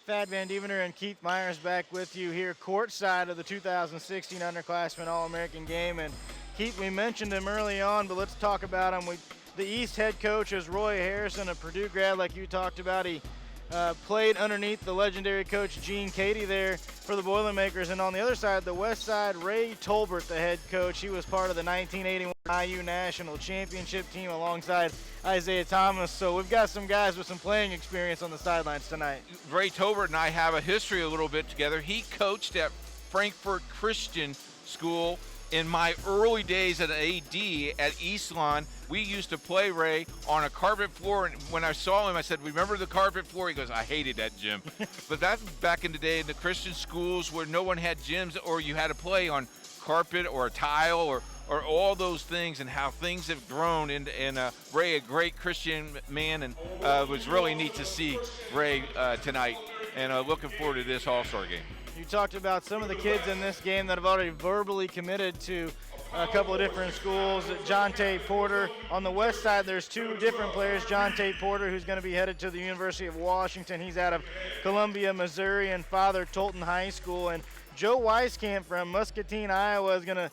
Thad Van Devener and Keith Myers back with you here courtside of the 2016 Underclassman All-American game. And Keith, we mentioned him early on, but let's talk about him. The East head coach is Roy Harrison, a Purdue grad like you talked about. He played underneath the legendary coach Gene Cady there for the Boilermakers. And on the other side, the West side, Ray Tolbert, the head coach. He was part of the 1981 IU National Championship team alongside Isaiah Thomas. So we've got some guys with some playing experience on the sidelines tonight. Ray Tolbert and I have a history a little bit together. He coached at Frankfort Christian School in my early days at AD at Eastlawn. We used to play Ray on a carpet floor, and when I saw him, I said, "Remember the carpet floor?" He goes, "I hated that gym." But that's back in the day in the Christian schools where no one had gyms, or you had to play on carpet or a tile or all those things, and how things have grown. And Ray, a great Christian man, and it was really neat to see Ray tonight, and looking forward to this All-Star game. You talked about some of the kids in this game that have already verbally committed to a couple of different schools. John Tate Porter. On the west side, there's two different players. John Tate Porter, who's going to be headed to the University of Washington. He's out of Columbia, Missouri, and Father Tolton High School. And Joe Weiskamp from Muscatine, Iowa, is going to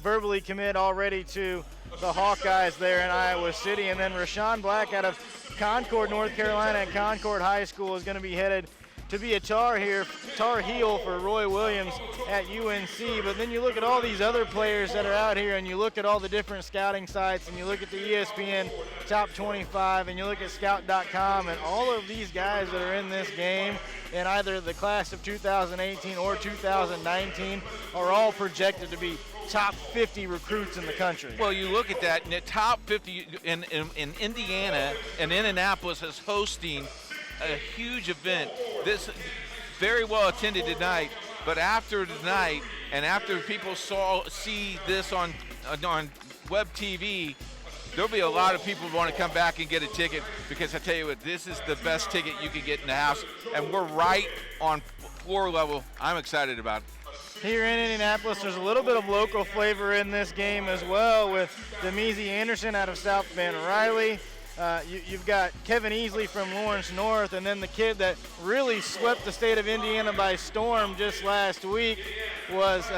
verbally commit already to the Hawkeyes there in Iowa City. And then Rashawn Black out of Concord, North Carolina, at Concord High School is going to be headed to be a Tar Heel for Roy Williams at UNC. But then you look at all these other players that are out here, and you look at all the different scouting sites, and you look at the ESPN Top 25, and you look at Scout.com, and all of these guys that are in this game in either the class of 2018 or 2019 are all projected to be top 50 recruits in the country. Well, you look at that, and the top 50 in Indiana, and Indianapolis is hosting a huge event. This very well attended tonight, but after tonight, and after people see this on web TV, there'll be a lot of people who want to come back and get a ticket, because I tell you what, this is the best ticket you can get in the house, and we're right on floor level. I'm excited about it. Here in Indianapolis, there's a little bit of local flavor in this game as well, with Demezy Anderson out of South Bend Riley. You've got Kevin Easley from Lawrence North, and then the kid that really swept the state of Indiana by storm just last week was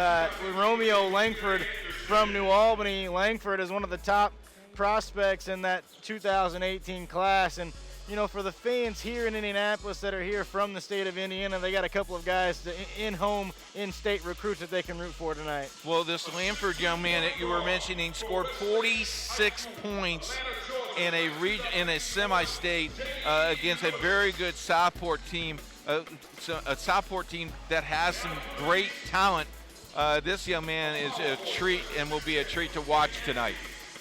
Romeo Langford from New Albany. Langford is one of the top prospects in that 2018 class. And, you know, for the fans here in Indianapolis that are here from the state of Indiana, they got a couple of guys, in-state recruits that they can root for tonight. Well, this Langford young man that you were mentioning scored 46 points in a semi-state against a very good Southport team, a Southport team that has some great talent. This young man is a treat and will be a treat to watch tonight.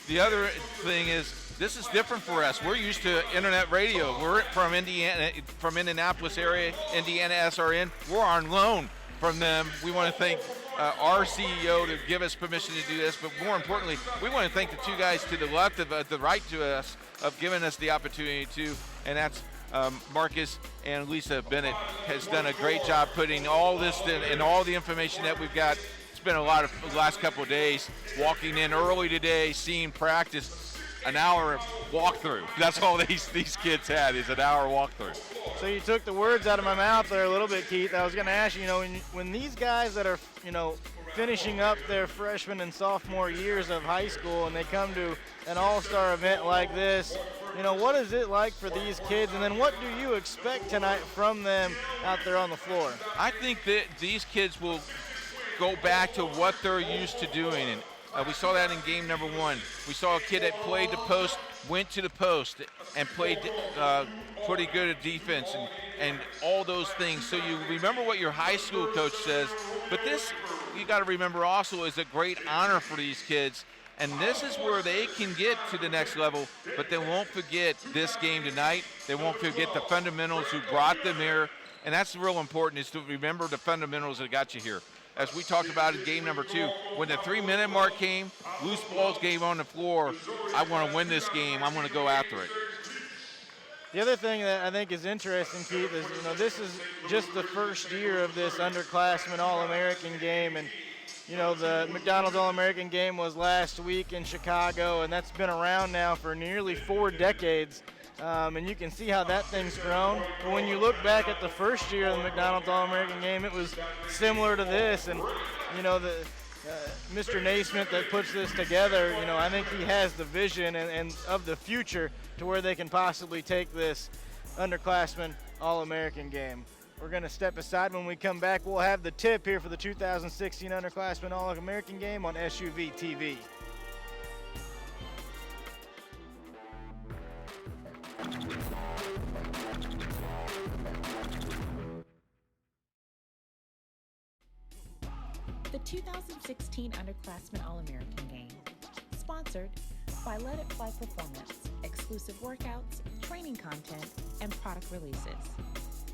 The other thing is, this is different for us. We're used to internet radio. We're from Indiana, from Indianapolis area, Indiana SRN. We're on loan from them. We want to thank our CEO to give us permission to do this, but more importantly, we want to thank the two guys to the left of the right to us of giving us the opportunity to, and that's Marcus and Lisa Bennett has done a great job putting all this in, and all the information that we've got. It's been a lot of the last couple of days, walking in early today, seeing practice, an hour walkthrough. That's all these kids had, is an hour walkthrough. So you took the words out of my mouth there a little bit, Keith. I was going to ask you, when these guys that are, finishing up their freshman and sophomore years of high school and they come to an all-star event like this, what is it like for these kids? And then what do you expect tonight from them out there on the floor? I think that these kids will go back to what they're used to doing. And we saw that in game number one. We saw a kid that played the post, went to the post, and played pretty good at defense and all those things. So you remember what your high school coach says, but this, you got to remember also, is a great honor for these kids. And this is where they can get to the next level, but they won't forget this game tonight. They won't forget the fundamentals who brought them here. And that's real important, is to remember the fundamentals that got you here. As we talked about in game number two, when the 3-minute mark came, loose balls game on the floor, I want to win this game. I'm going to go after it. The other thing that I think is interesting, Keith, is, this is just the first year of this Underclassman All-American game. And, the McDonald's All-American game was last week in Chicago, and that's been around now for nearly 4 decades. And you can see how that thing's grown. But when you look back at the first year of the McDonald's All-American game, it was similar to this. And, you know, Mr. Naismith that puts this together, you know, I think he has the vision and of the future to where they can possibly take this Underclassman All-American game. We're going to step aside. When we come back, we'll have the tip here for the 2016 Underclassman All-American game on SUV TV. The 2016 Underclassman All-American game, sponsored by Let It Fly Performance, exclusive workouts, training content, and product releases.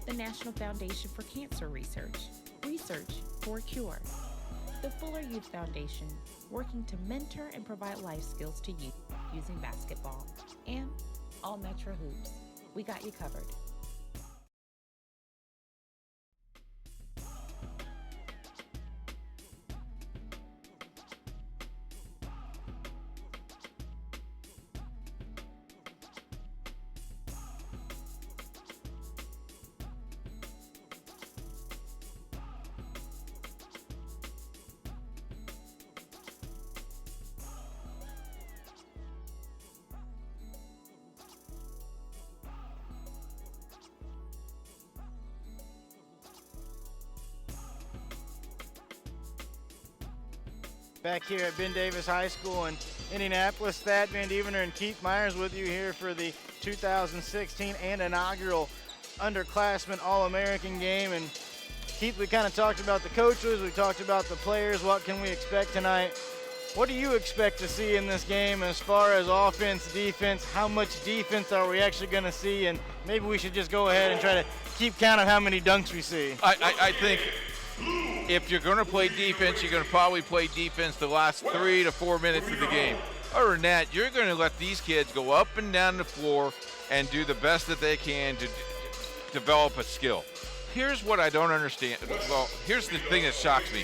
The National Foundation for Cancer Research, Research for a Cure. The Fuller Youth Foundation, working to mentor and provide life skills to youth using basketball. And All Metro Hoops, we got you covered. Back here at Ben Davis High School in Indianapolis, Thad Van Devener and Keith Myers with you here for the 2016 and inaugural Underclassman All-American game. And Keith, we kind of talked about the coaches, we talked about the players. What can we expect tonight? What do you expect to see in this game as far as offense, defense? How much defense are we actually going to see? And maybe we should just go ahead and try to keep count of how many dunks we see. I think if you're going to play defense, you're going to probably play defense the last 3 to 4 minutes of the game. Other than that, you're going to let these kids go up and down the floor and do the best that they can to develop a skill. Here's what I don't understand. Well, here's the thing that shocks me.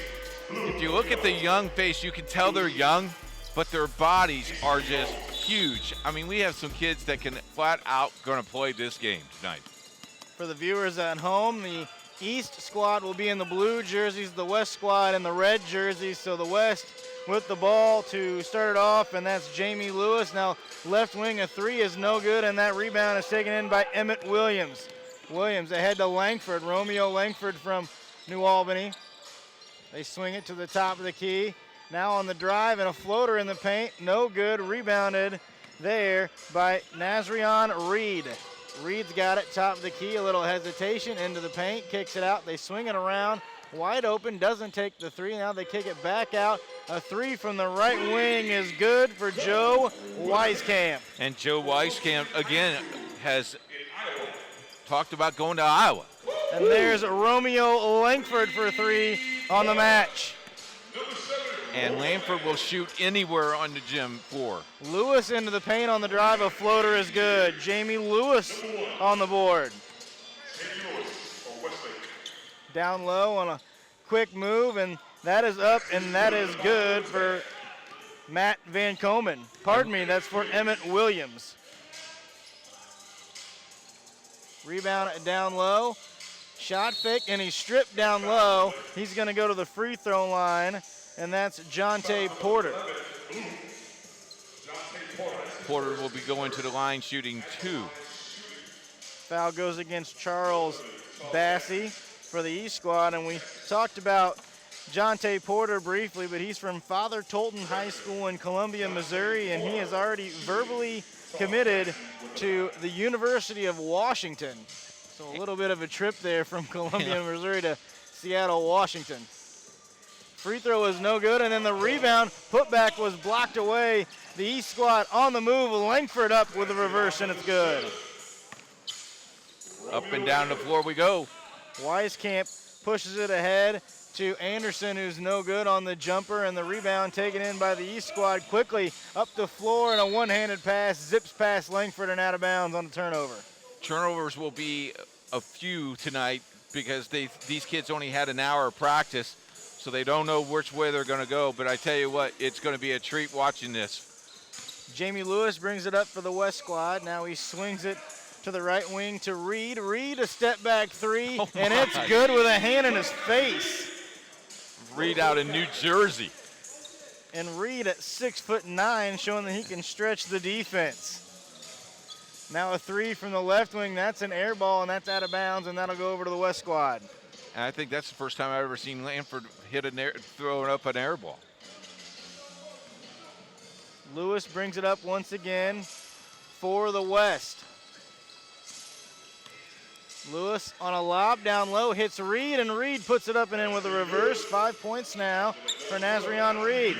If you look at the young face, you can tell they're young, but their bodies are just huge. I mean, we have some kids that can flat out going to play this game tonight. For the viewers at home, the East squad will be in the blue jerseys, the West squad in the red jerseys. So the West with the ball to start it off, and that's Jamie Lewis. Now left wing, a three is no good, and that rebound is taken in by Emmett Williams. Williams ahead to Langford, Romeo Langford from New Albany. They swing it to the top of the key. Now on the drive and a floater in the paint, no good, rebounded there by Nazrion Reed. Reed's got it, top of the key, a little hesitation, into the paint, kicks it out. They swing it around, wide open, doesn't take the three. Now they kick it back out. A three from the right wing is good for Joe Weiskamp. And Joe Weiskamp, again, has talked about going to Iowa. And there's Romeo Langford for three on the match. And Langford will shoot anywhere on the gym floor. Lewis into the paint on the drive. A floater is good. Jamie Lewis on the board. Down low on a quick move, and that is up, and that is good for Matt Van Komen. Pardon me, that's for Emmett Williams. Rebound down low. Shot fake, and he's stripped down low. He's going to go to the free throw line, and that's Jonte Porter. Porter will be going to the line shooting 2. Foul goes against Charles Bassey for the East squad, and we talked about Jonte Porter briefly, but he's from Father Tolton High School in Columbia, Missouri, and he is already verbally committed to the University of Washington. So a little bit of a trip there from Columbia, Missouri to Seattle, Washington. Free throw is no good, and then the rebound putback was blocked away. The East squad on the move, Langford up with a reverse, and it's good. Up and down the floor we go. Weiskamp pushes it ahead to Anderson, who's no good on the jumper, and the rebound taken in by the East squad quickly up the floor, and a one-handed pass, zips past Langford and out of bounds on the turnover. Turnovers will be a few tonight because these kids only had an hour of practice, so they don't know which way they're going to go. But I tell you what, it's going to be a treat watching this. Jamie Lewis brings it up for the West squad. Now he swings it to the right wing to Reed. Reed, a step back three, and it's good with a hand in his face. Reed out in New Jersey. And Reed at 6'9", showing that he can stretch the defense. Now a three from the left wing. That's an air ball, and that's out of bounds, and that'll go over to the West squad. And I think that's the first time I've ever seen Lanford throw up an air ball. Lewis brings it up once again for the West. Lewis on a lob down low, hits Reed, and Reed puts it up and in with a reverse. 5 points now for Nazrion Reed.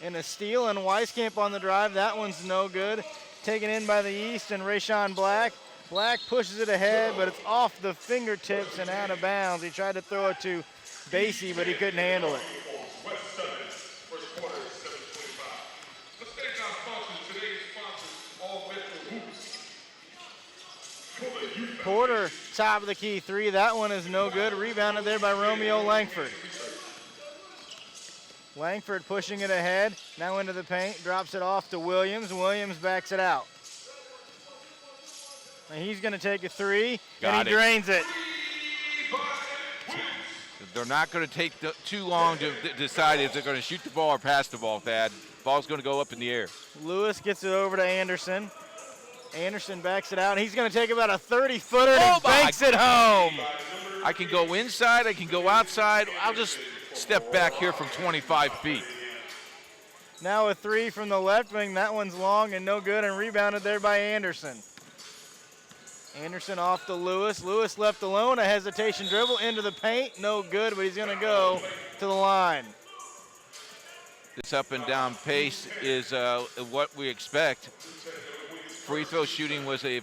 And a steal, and Weiskamp on the drive. That one's no good. Taken in by the East and Rayshawn Black. Black pushes it ahead, but it's off the fingertips and out of bounds. He tried to throw it to Basie, but he couldn't handle it. Porter, top of the key three. That one is no good. Rebounded there by Romeo Langford. Langford pushing it ahead. Now into the paint. Drops it off to Williams. Williams backs it out. And he's going to take a three, and he drains it. They're not going to take too long to decide if they're going to shoot the ball or pass the ball, Thad. Ball's going to go up in the air. Lewis gets it over to Anderson. Anderson backs it out. He's going to take about a 30-footer and banks it home. I can go inside. I can go outside. I'll just step back here from 25 feet. Now a three from the left wing. That one's long and no good, and rebounded there by Anderson. Anderson off to Lewis. Lewis left alone. A hesitation dribble into the paint. No good, but he's going to go to the line. This up and down pace is what we expect. Free throw shooting was a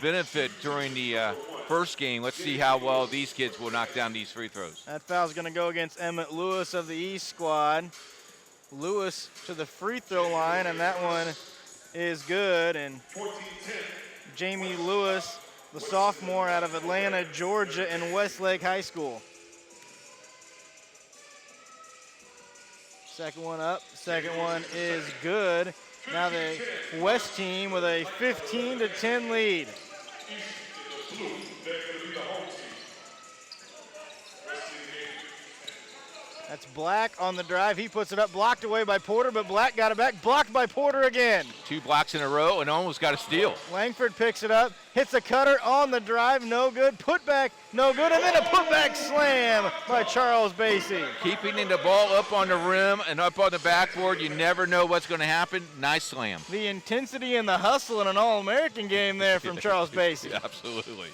benefit during the first game. Let's see how well these kids will knock down these free throws. That foul's going to go against Emmett Lewis of the East squad. Lewis to the free throw line, and that one is good. And Jamie Lewis, the sophomore out of Atlanta, Georgia, and Westlake High School. Second one up. Second one is good. Now the West team with a 15-10 lead. That's Black on the drive. He puts it up, blocked away by Porter, but Black got it back. Blocked by Porter again. 2 blocks in a row and almost got a steal. Langford picks it up, hits a cutter on the drive, no good. Put back, no good, and then a putback slam by Charles Basie. Keeping the ball up on the rim and up on the backboard, you never know what's going to happen. Nice slam. The intensity and the hustle in an All-American game there from Charles Basie. Absolutely.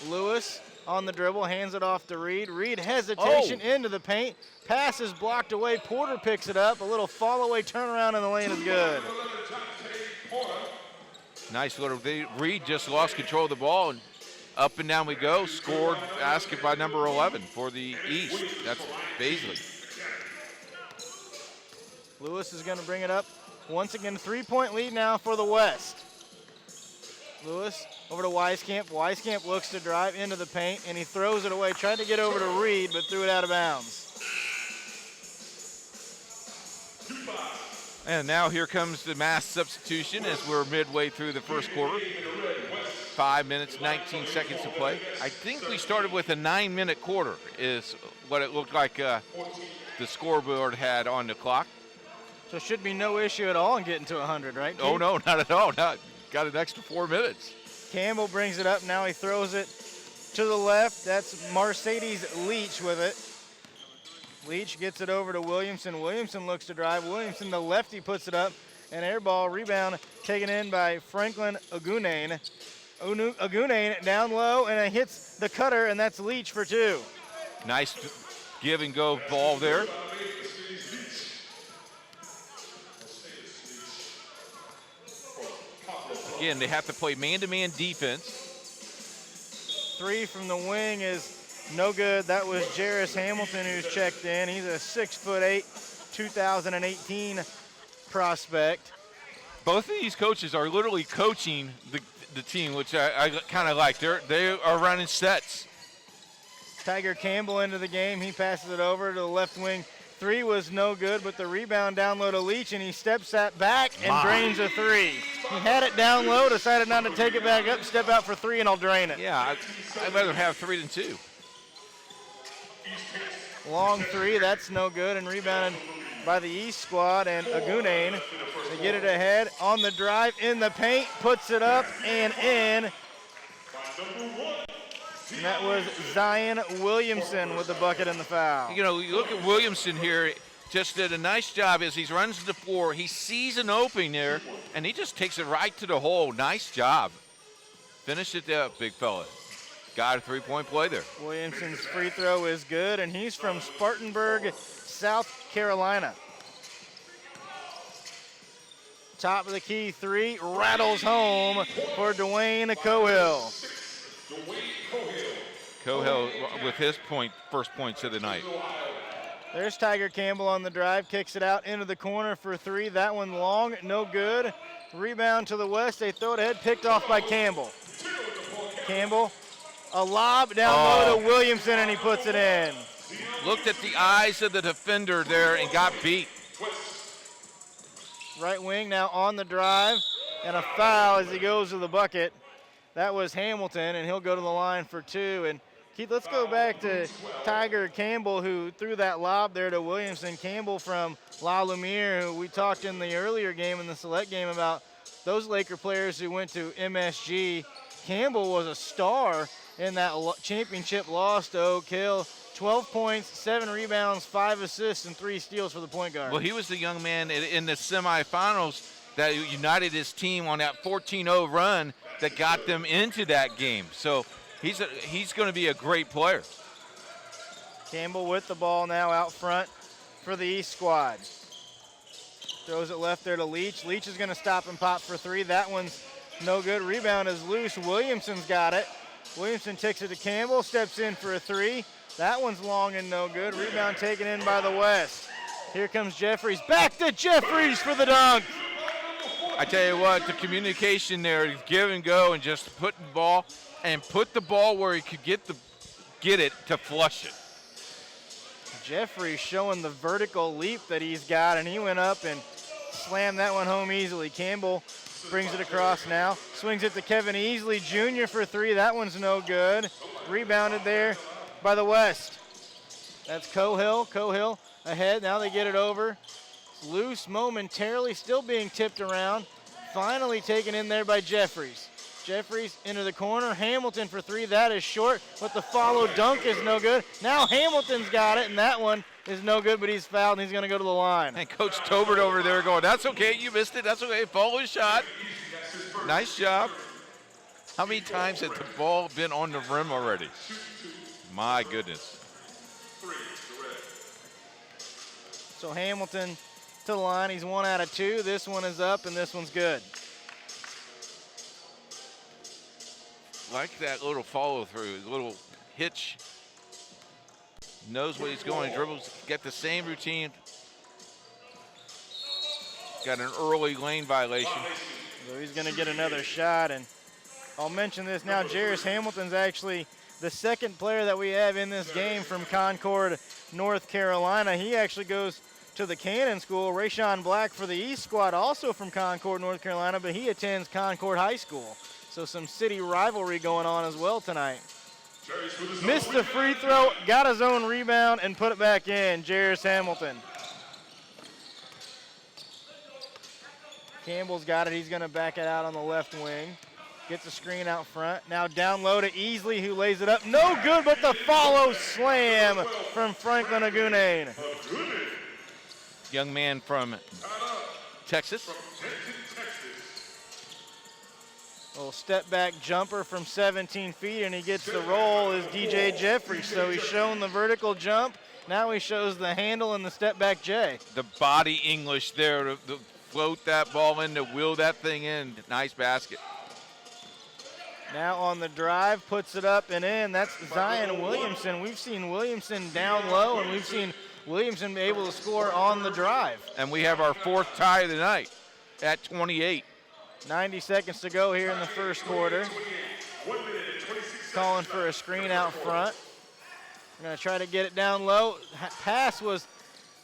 Lewis on the dribble, hands it off to Reed. Reed hesitation into the paint. Pass is blocked away. Porter picks it up. A little fall-away turnaround in the lane is good. Nice little, Reed just lost control of the ball, and up and down we go. Scored, basket by number 11 for the East. That's Baisley. Lewis is going to bring it up. Once again, 3-point lead now for the West. Lewis over to Weiskamp. Weiskamp looks to drive into the paint, and he throws it away. Tried to get over to Reed, but threw it out of bounds. And now here comes the mass substitution as we're midway through the first quarter. 5 minutes, 19 seconds to play. I think we started with a 9-minute quarter is what it looked like the scoreboard had on the clock. So it should be no issue at all in getting to 100, right, Keith? Oh, no, not at all. Got an extra 4 minutes. Campbell brings it up. Now he throws it to the left. That's Mercedes Leach with it. Leach gets it over to Williamson. Williamson looks to drive. Williamson, the lefty, puts it up. An air ball rebound taken in by Franklin Agunane. Agunane down low, and it hits the cutter, and that's Leach for 2. Nice give and go ball there. Again, they have to play man-to-man defense. 3 from the wing is no good. That was Jarris Hamilton who's checked in. He's a 6'8", 2018 prospect. Both of these coaches are literally coaching the team, which I kind of like. They are running sets. Tiger Campbell into the game. He passes it over to the left wing Three was no good, but the rebound down low to Leach, and he steps that back and drains a three. He had it down low, decided not to take it back up, step out for three, and I'll drain it. Yeah, I'd rather have 3 than 2. Long three, that's no good, and rebounded by the East squad, and Agunane, they get it ahead on the drive in the paint, puts it up and in. And that was Zion Williamson with the bucket and the foul. You know, you look at Williamson here, just did a nice job as he runs the floor. He sees an opening there, and he just takes it right to the hole. Nice job. Finish it up, big fella. Got a three-point play there. Williamson's free throw is good, and he's from Spartanburg, South Carolina. Top of the key three, rattles home for Dwayne Cohill. Cohill with his first points of the night. There's Tiger Campbell on the drive, kicks it out into the corner for three. That one long, no good. Rebound to the west, they throw it ahead, picked off by Campbell. Campbell, a lob down low to Williamson, and he puts it in. Looked at the eyes of the defender there and got beat. Right wing now on the drive, and a foul as he goes to the bucket. That was Hamilton, and he'll go to the line for two. And Keith, let's go back to Tiger Campbell, who threw that lob there to Williamson. Campbell from La Lumiere, who we talked in the earlier game, in the select game, about those Laker players who went to MSG. Campbell was a star in that championship loss to Oak Hill. 12 points, 7 rebounds, 5 assists, and 3 steals for the point guard. Well, he was the young man in the semifinals that united his team on that 14-0 run that got them into that game. So he's going to be a great player. Campbell with the ball now out front for the East squad. Throws it left there to Leach. Leach is going to stop and pop for three. That one's no good. Rebound is loose. Williamson's got it. Williamson takes it to Campbell, steps in for a three. That one's long and no good. Rebound taken in by the West. Here comes Jeffries. Back to Jeffries for the dunk. I tell you what, the communication there, give and go, and just put the ball where he could get it to flush it. Jeffries showing the vertical leap that he's got, and he went up and slammed that one home easily. Campbell brings it across now. Swings it to Kevin Easley Jr. for three. That one's no good. Rebounded there by the West. That's Cohill. Cohill ahead. Now they get it over. It's loose momentarily, still being tipped around. Finally taken in there by Jeffries. Jeffries into the corner. Hamilton for three. That is short, but the follow dunk is no good. Now Hamilton's got it, and that one is no good, but he's fouled, and he's going to go to the line. And Coach Tobert over there going, that's okay, you missed it, that's okay, follow his shot. Nice job. How many times has the ball been on the rim already? My goodness. So Hamilton to the line. He's 1 out of 2. This one is up, and this one's good. Like that little follow through, little hitch. Knows what he's going, dribbles, get the same routine. Got an early lane violation. So he's going to get another shot, and I'll mention this now. Jairus Hamilton's actually the second player that we have in this game from Concord, North Carolina. He actually goes to the Cannon School. Rayshawn Black for the East squad, also from Concord, North Carolina, but he attends Concord High School. So some city rivalry going on as well tonight. Missed the free throw, got his own rebound, and put it back in. Jairus Hamilton. Campbell's got it. He's going to back it out on the left wing. Gets a screen out front. Now down low to Easley, who lays it up. No good, but the follow slam from Franklin Agunane. Young man from Texas. Little step back jumper from 17 feet, and he gets the roll is DJ Jeffries. So he's shown the vertical jump. Now he shows the handle and the step back J. The body English there to float that ball in, to wheel that thing in. Nice basket. Now on the drive, puts it up and in. That's Zion Williamson. We've seen Williamson down low, and we've seen Williamson be able to score on the drive. And we have our fourth tie of the night at 28. 90 seconds to go here in the first quarter. Calling for a screen out front. We're going to try to get it down low. Pass was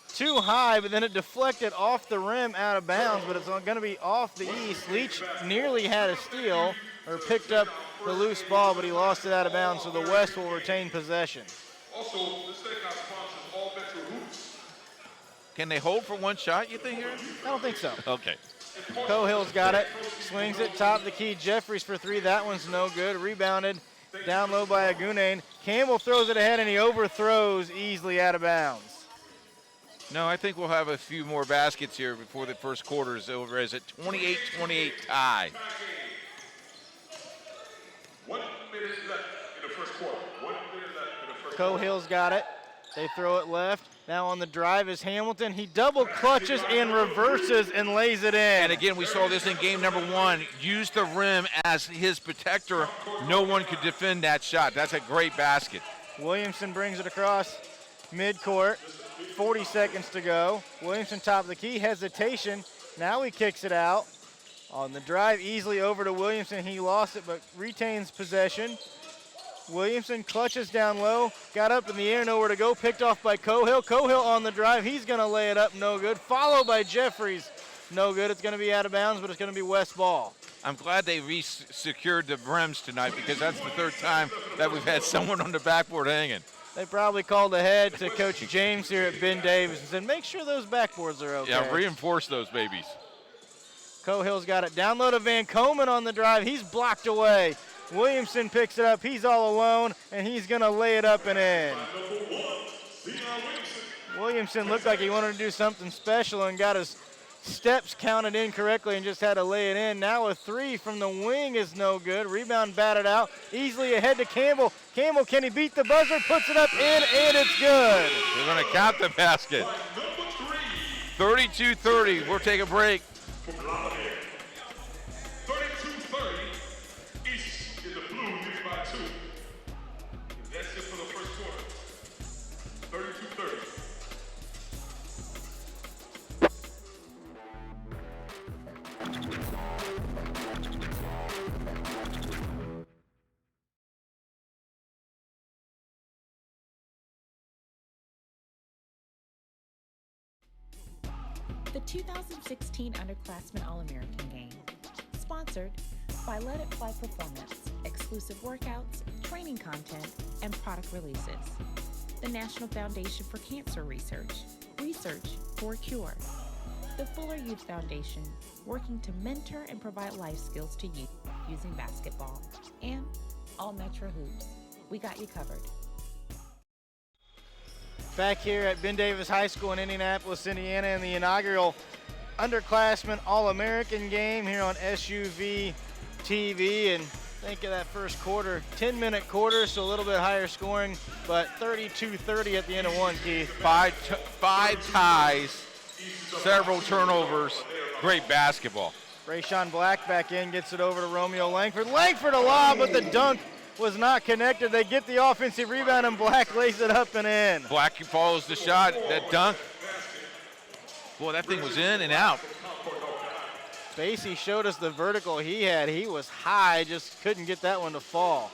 too high, but then it deflected off the rim out of bounds, but it's going to be off the east. Leach nearly had a steal or picked up the loose ball, but he lost it out of bounds, so the West will retain possession. Also, this takeout sponsors all Metro Hoops. Can they hold for one shot, you think, here? I don't think so. Okay. Cohill's got it, swings it top of the key. Jeffries for three, that one's no good. Rebounded down low by Agunane. Campbell throws it ahead and he overthrows easily out of bounds. No, I think we'll have a few more baskets here before the first quarter is over as a 28-28 tie. 1 minute left in the first quarter. 1 minute left in the first quarter. Cohill's got it. They throw it left. Now on the drive is Hamilton. He double clutches and reverses and lays it in. And again, we saw this in game number one. Use the rim as his protector. No one could defend that shot. That's a great basket. Williamson brings it across midcourt. 40 seconds to go. Williamson top of the key, hesitation. Now he kicks it out. On the drive, easily over to Williamson. He lost it, but retains possession. Williamson clutches down low, got up in the air, nowhere to go, picked off by Cohill. Cohill on the drive, he's gonna lay it up, no good. Followed by Jeffries, no good. It's gonna be out of bounds, but it's gonna be West ball. I'm glad they secured the rims tonight because that's the third time that we've had someone on the backboard hanging. They probably called ahead to Coach James here at Ben Davis and said, make sure those backboards are okay. Yeah, reinforce those babies. Cohill's got it down low to Van Komen on the drive. He's blocked away. Williamson picks it up. He's all alone, and he's going to lay it up and in. Williamson looked like he wanted to do something special and got his steps counted incorrectly and just had to lay it in. Now a three from the wing is no good. Rebound batted out. Easily ahead to Campbell. Campbell, can he beat the buzzer? Puts it up in, and it's good. They're going to count the basket. 32-30. We'll take a break. 32-30. East in the blue, leading by 2. That's it for the first quarter. 32-30. The 2016 Underclassman All-American game. Sponsored by Let It Fly Performance, exclusive workouts, training content, and product releases. The National Foundation for Cancer Research, research for a cure. The Fuller Youth Foundation, working to mentor and provide life skills to youth using basketball. And All Metro Hoops, we got you covered. Back here at Ben Davis High School in Indianapolis, Indiana, in the inaugural Underclassman All-American game here on SUV TV. And think of that first quarter, 10-minute quarter, so a little bit higher scoring, but 32-30 at the end of one, Keith. Five ties, several turnovers, great basketball. Rayshawn Black back in, gets it over to Romeo Langford. Langford a lob, but the dunk was not connected. They get the offensive rebound, and Black lays it up and in. Black follows the shot, that dunk. Boy, that thing was in and out. Basie showed us the vertical he had. He was high, just couldn't get that one to fall.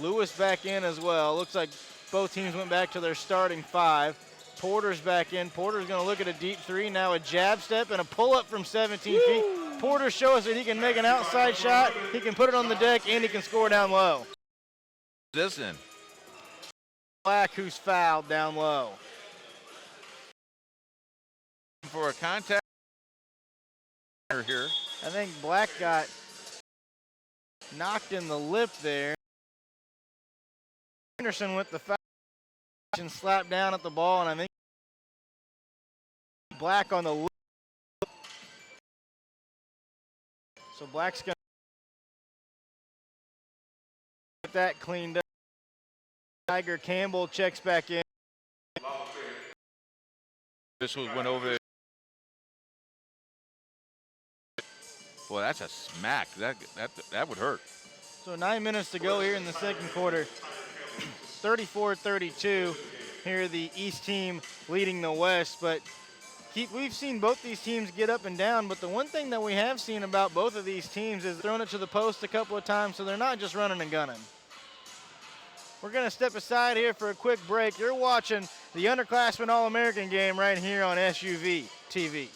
Lewis back in as well. Looks like both teams went back to their starting five. Porter's back in. Porter's going to look at a deep three. Now a jab step and a pull-up from 17 feet. Porter shows us that he can make an outside shot, he can put it on the deck, and he can score down low. This in. Black, who's fouled down low. For a contact here. I think Black got knocked in the lip there. Anderson with the foul and slapped down at the ball, and I think Black on the lip. So Black's going to get that cleaned up. Tiger Campbell checks back in. This went over. Boy, that's a smack. That would hurt. So 9 minutes to go here in the second quarter. 34-32. Here the East team leading the West, but we've seen both these teams get up and down, but the one thing that we have seen about both of these teams is throwing it to the post a couple of times, so they're not just running and gunning. We're going to step aside here for a quick break. You're watching the Underclassman All-American game right here on SUV TV.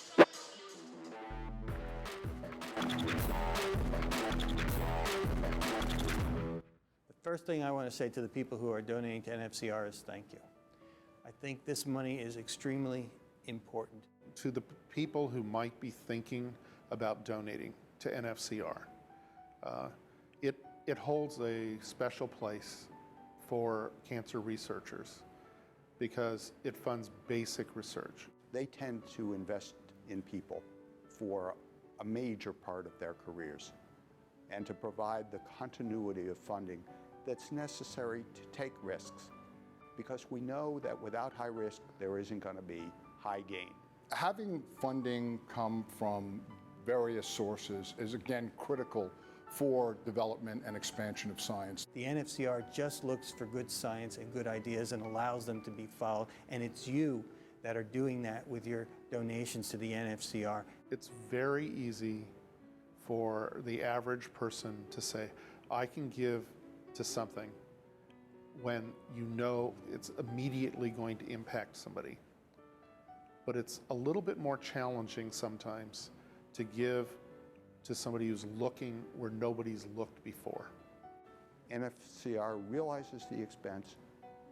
The first thing I want to say to the people who are donating to NFCR is thank you. I think this money is extremely important. To the people who might be thinking about donating to NFCR, it holds a special place for cancer researchers because it funds basic research. They tend to invest in people for a major part of their careers and to provide the continuity of funding that's necessary to take risks, because we know that without high risk, there isn't going to be high gain. Having funding come from various sources is again critical for development and expansion of science. The NFCR just looks for good science and good ideas and allows them to be followed, and it's you that are doing that with your donations to the NFCR. It's very easy for the average person to say, I can give to something when you know it's immediately going to impact somebody. But it's a little bit more challenging sometimes to give to somebody who's looking where nobody's looked before. NFCR realizes the expense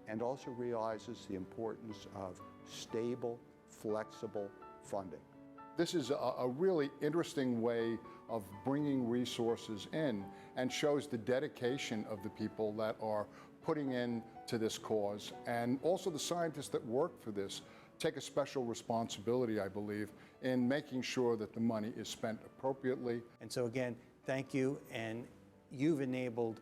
and also realizes the importance of stable, flexible funding. This is a really interesting way of bringing resources in and shows the dedication of the people that are putting in to this cause, and also the scientists that work for this take a special responsibility, I believe, in making sure that the money is spent appropriately. And so again, thank you, and you've enabled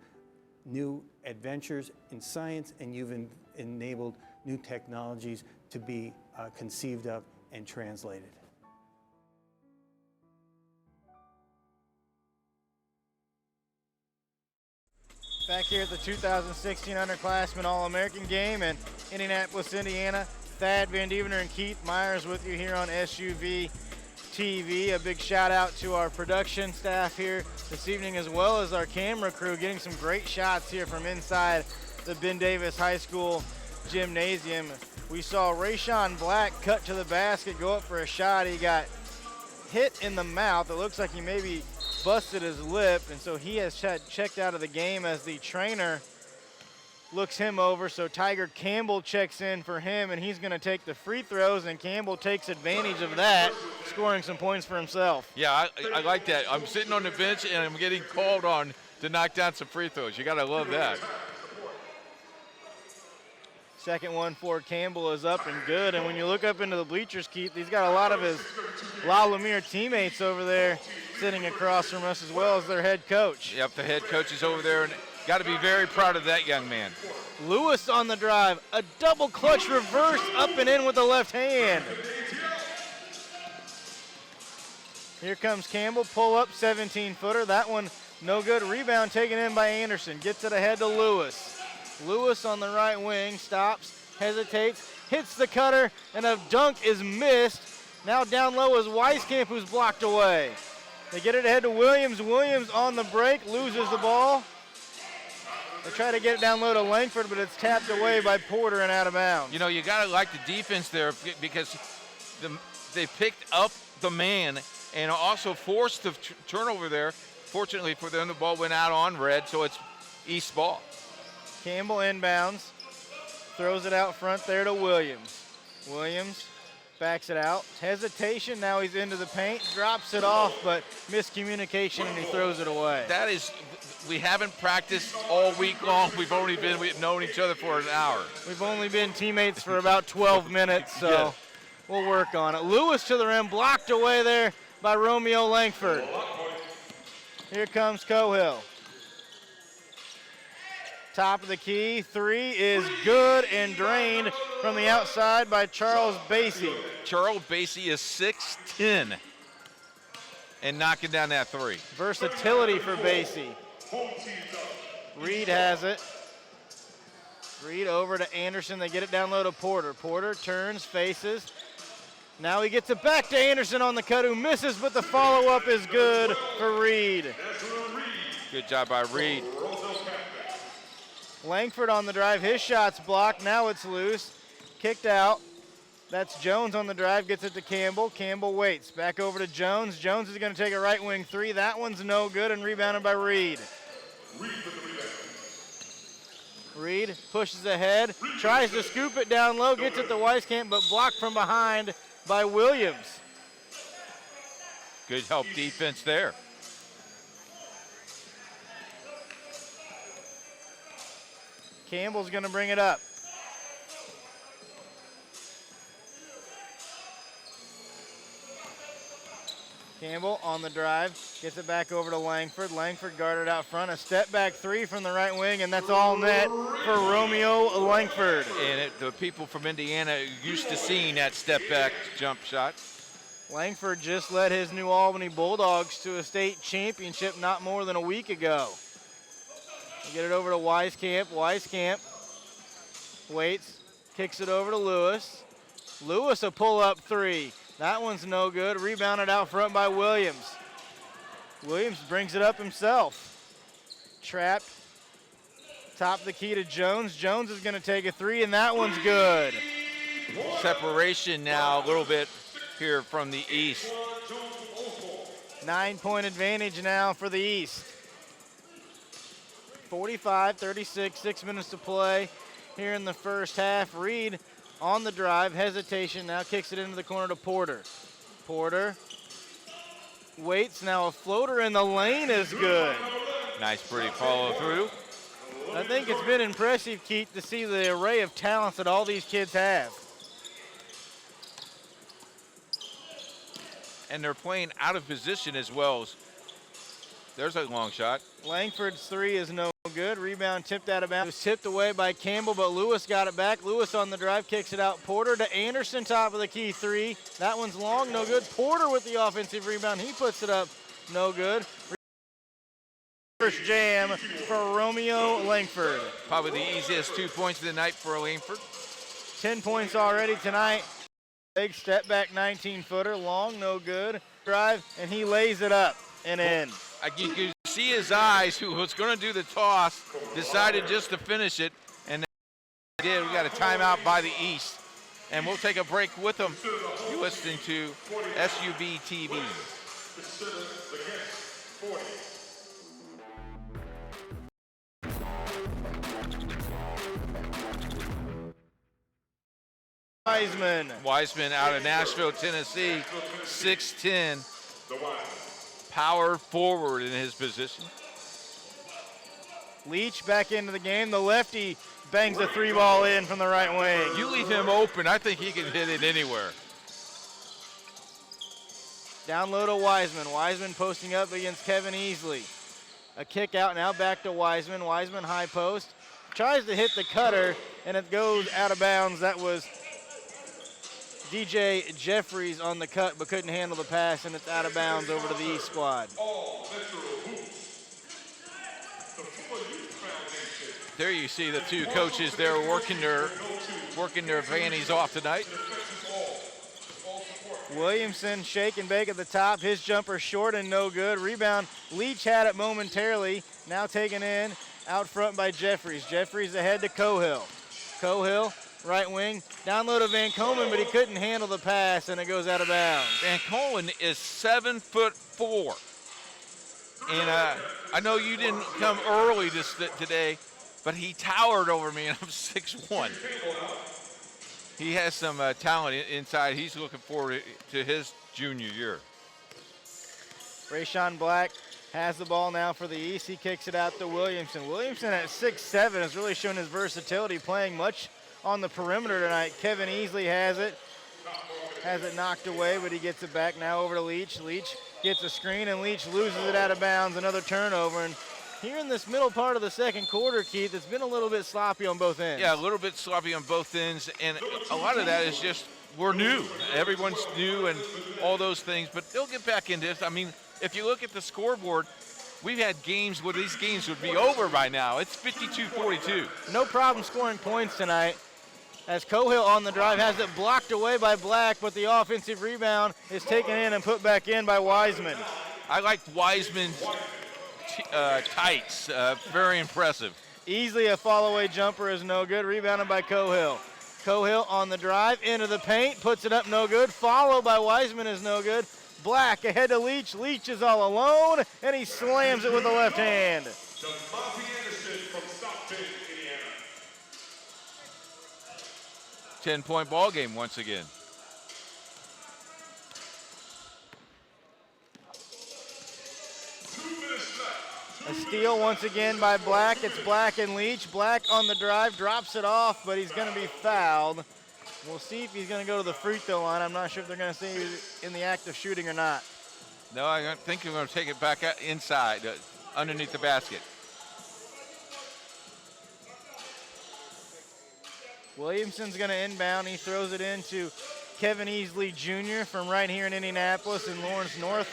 new adventures in science, and you've enabled new technologies to be conceived of and translated. Back here at the 2016 Underclassman All-American game in Indianapolis, Indiana. Thad Van Devener and Keith Myers with you here on SUV TV. A big shout out to our production staff here this evening, as well as our camera crew, getting some great shots here from inside the Ben Davis High School gymnasium. We saw Rayshawn Black cut to the basket, go up for a shot. He got hit in the mouth. It looks like he maybe busted his lip, and so he has checked out of the game as the trainer looks him over. So Tiger Campbell checks in for him, and he's going to take the free throws, and Campbell takes advantage of that, scoring some points for himself. Yeah, I like that. I'm sitting on the bench, and I'm getting called on to knock down some free throws. You got to love that. Second one for Campbell is up and good, and when you look up into the bleachers, Keith, he's got a lot of his La Lumiere teammates over there sitting across from us, as well as their head coach. Yep, the head coach is over there, and got to be very proud of that young man. Lewis on the drive, a double clutch reverse, up and in with the left hand. Here comes Campbell, pull up 17-footer. That one no good. Rebound taken in by Anderson. Gets it ahead to Lewis. Lewis on the right wing, stops, hesitates, hits the cutter, and a dunk is missed. Now down low is Weiskamp, who's blocked away. They get it ahead to Williams. Williams on the break, loses the ball. They try to get it down low to Langford, but it's tapped away by Porter and out of bounds. You know, you got to like the defense there, because they picked up the man and also forced the turnover there. Fortunately for them, the ball went out on red, so it's East ball. Campbell inbounds, throws it out front there to Williams. Williams backs it out. Hesitation, now he's into the paint, drops it off, but miscommunication, and he throws it away. That is, we haven't practiced all week long. We've known each other for an hour. We've only been teammates for about 12 minutes, so we'll work on it. Lewis to the rim, blocked away there by Romeo Langford. Here comes Cohill. Top of the key, three is good and drained from the outside by Charles Basie. Charles Basie is 6'10", and knocking down that three. Versatility for Basie. Reed has it. Reed over to Anderson. They get it down low to Porter. Porter turns, faces. Now he gets it back to Anderson on the cut, who misses, but the follow-up is good for Reed. Good job by Reed. Langford on the drive. His shot's blocked. Now it's loose. kicked out. That's Jones on the drive, gets it to Campbell. Campbell waits, back over to Jones. Jones is going to take a right wing three. That one's no good and rebounded by Reed. Reed pushes ahead, tries to scoop it down low, gets it to Weiskamp, but blocked from behind by Williams. Good help defense there. Campbell's going to bring it up. Campbell on the drive, gets it back over to Langford. Langford guarded out front. A step back three from the right wing, and that's all net for Romeo Langford. And the people from Indiana are used to seeing that step back jump shot. Langford just led his New Albany Bulldogs to a state championship not more than a week ago. We get it over to Weiskamp. Weiskamp waits, kicks it over to Lewis. Lewis a pull-up three. That one's no good. Rebounded out front by Williams. Williams brings it up himself. Trapped. Top of the key to Jones. Jones is going to take a three, and that one's good. Separation now a little bit here from the East. 9-point advantage now for the East. 45-36, 6 minutes to play here in the first half. Reed on the drive, hesitation, now kicks it into the corner to Porter. Porter waits, now a floater in the lane is good. Nice, pretty follow through. I think it's been impressive, Keith, to see the array of talents that all these kids have. And they're playing out of position as well. There's a long shot. Langford's three is no good. Rebound tipped out of bounds. It was tipped away by Campbell, but Lewis got it back. Lewis on the drive, kicks it out. Porter to Anderson, top of the key three. That one's long, no good. Porter with the offensive rebound. He puts it up, no good. First jam for Romeo Langford. Probably the easiest 2 points of the night for Langford. 10 points already tonight. Big step back 19-footer, long, no good. Drive, and he lays it up and in. You can see his eyes, who was going to do the toss, decided just to finish it, and they did. We got a timeout by the East, and we'll take a break with them. You're listening to SUB TV. Wiseman out of Nashville, Tennessee, 6'10". Power forward in his position. Leach back into the game. The lefty bangs a three ball in from the right wing. You leave him open, I think he can hit it anywhere. Down low to Wiseman. Wiseman posting up against Kevin Easley. A kick out now back to Wiseman. Wiseman high post. Tries to hit the cutter, and it goes out of bounds. That was DJ Jeffries on the cut, but couldn't handle the pass, and it's out of bounds over to the East squad. There you see the two coaches there working their fannies off tonight. Williamson shake and bake at the top. His jumper short and no good. Rebound. Leach had it momentarily. Now taken in out front by Jeffries. Jeffries ahead to Cohill. Cohill, right wing, down low to Van Komen, but he couldn't handle the pass, and it goes out of bounds. Van Komen is 7'4". And I know you didn't come early today, but he towered over me, and I'm 6'1". He has some talent inside. He's looking forward to his junior year. Rayshawn Black has the ball now for the East. He kicks it out to Williamson. Williamson at 6'7" has really shown his versatility, playing much on the perimeter tonight. Kevin Easley has it knocked away, but he gets it back now over to Leach. Leach gets a screen, and Leach loses it out of bounds. Another turnover. And here in this middle part of the second quarter, Keith, it's been a little bit sloppy on both ends. Yeah, a little bit sloppy on both ends, and a lot of that is just we're new. Everyone's new and all those things, but they'll get back into this. I mean, if you look at the scoreboard, we've had games where these games would be over by now. It's 52-42. No problem scoring points tonight, as Cohill on the drive has it blocked away by Black, but the offensive rebound is taken in and put back in by Wiseman. I like Wiseman's tights, very impressive. Easily a fall-away jumper is no good, rebounded by Cohill. Cohill on the drive into the paint, puts it up, no good. Followed by Wiseman is no good. Black ahead to Leach. Leach is all alone, and he slams it with the left hand. Monty Anderson from South Bend, Indiana. 10-point ball game once again. A steal once again by Black. It's Black and Leach. Black on the drive, drops it off, but he's going to be fouled. We'll see if he's going to go to the free throw line. I'm not sure if they're going to say he's in the act of shooting or not. No, I think we're going to take it back out inside, underneath the basket. Williamson's going to inbound. He throws it into Kevin Easley Jr. from right here in Indianapolis in Lawrence North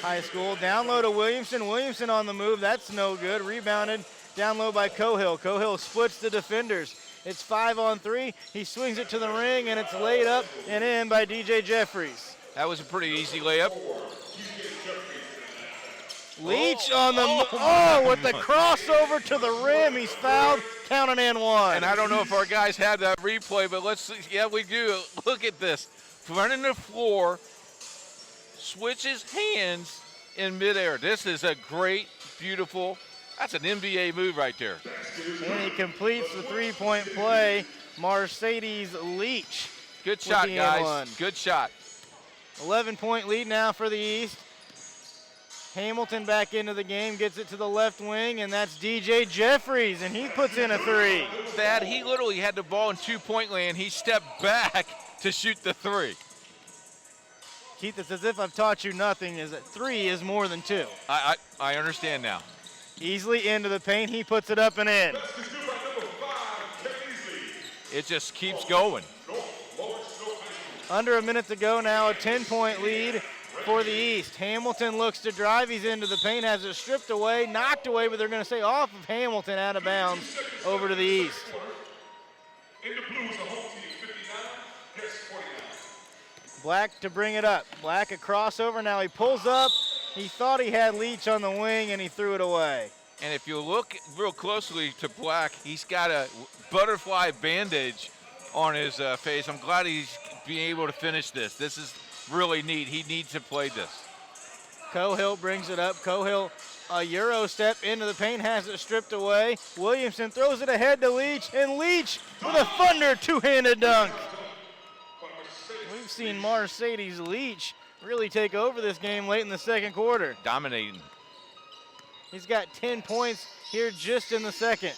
High School. Down low to Williamson. Williamson on the move. That's no good. Rebounded down low by Cohill. Cohill splits the defenders. It's 5-on-3. He swings it to the ring, and it's laid up and in by DJ Jeffries. That was a pretty easy layup. Leach on the with the crossover to the rim. He's fouled. Count it and one. And I don't know if our guys have that replay, but let's see. Yeah, we do. Look at this. Running the floor, switches hands in midair. This is a great, beautiful, that's an NBA move right there. And he completes the three-point play. Mercedes Leach. Good shot, guys. Good shot. 11-point lead now for the East. Hamilton back into the game, gets it to the left wing, and that's DJ Jeffries, and he puts in a three. Thad, he literally had the ball in two-point land. He stepped back to shoot the three. Keith, it's as if I've taught you nothing, is that three is more than two. I understand now. Easily into the paint, he puts it up and in. It just keeps going. Under a minute to go now, a 10-point lead for the East. Hamilton looks to drive. He's into the paint, has it stripped away, knocked away, but they're going to say off of Hamilton, out of bounds, over to the East. In the Blues, the home team 59, gets 49. Black to bring it up. Black a crossover. Now he pulls up. He thought he had Leach on the wing, and he threw it away. And if you look real closely to Black, he's got a butterfly bandage on his face. I'm glad he's being able to finish this. This is really neat. He needs to play this. Cohill brings it up. Cohill, a Euro step into the paint, has it stripped away. Williamson throws it ahead to Leach, and Leach with a thunder two-handed dunk. We've seen Mercedes Leach really take over this game late in the second quarter. Dominating. He's got 10 points here just in the second.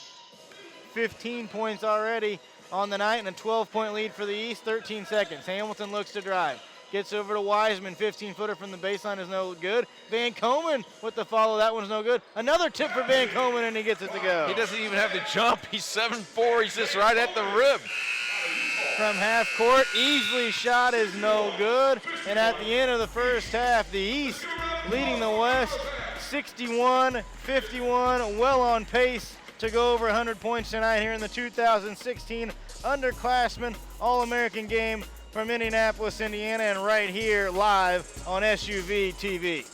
15 points already on the night, and a 12-point lead for the East, 13 seconds. Hamilton looks to drive. Gets over to Wiseman, 15-footer from the baseline is no good. Van Komen with the follow, that one's no good. Another tip for Van Komen, and he gets it to go. He doesn't even have to jump. He's 7'4", he's just right at the rim. From half court, Easley shot is no good. And at the end of the first half, the East leading the West 61-51, well on pace to go over 100 points tonight here in the 2016 Underclassman All-American game from Indianapolis, Indiana, and right here live on SUV TV.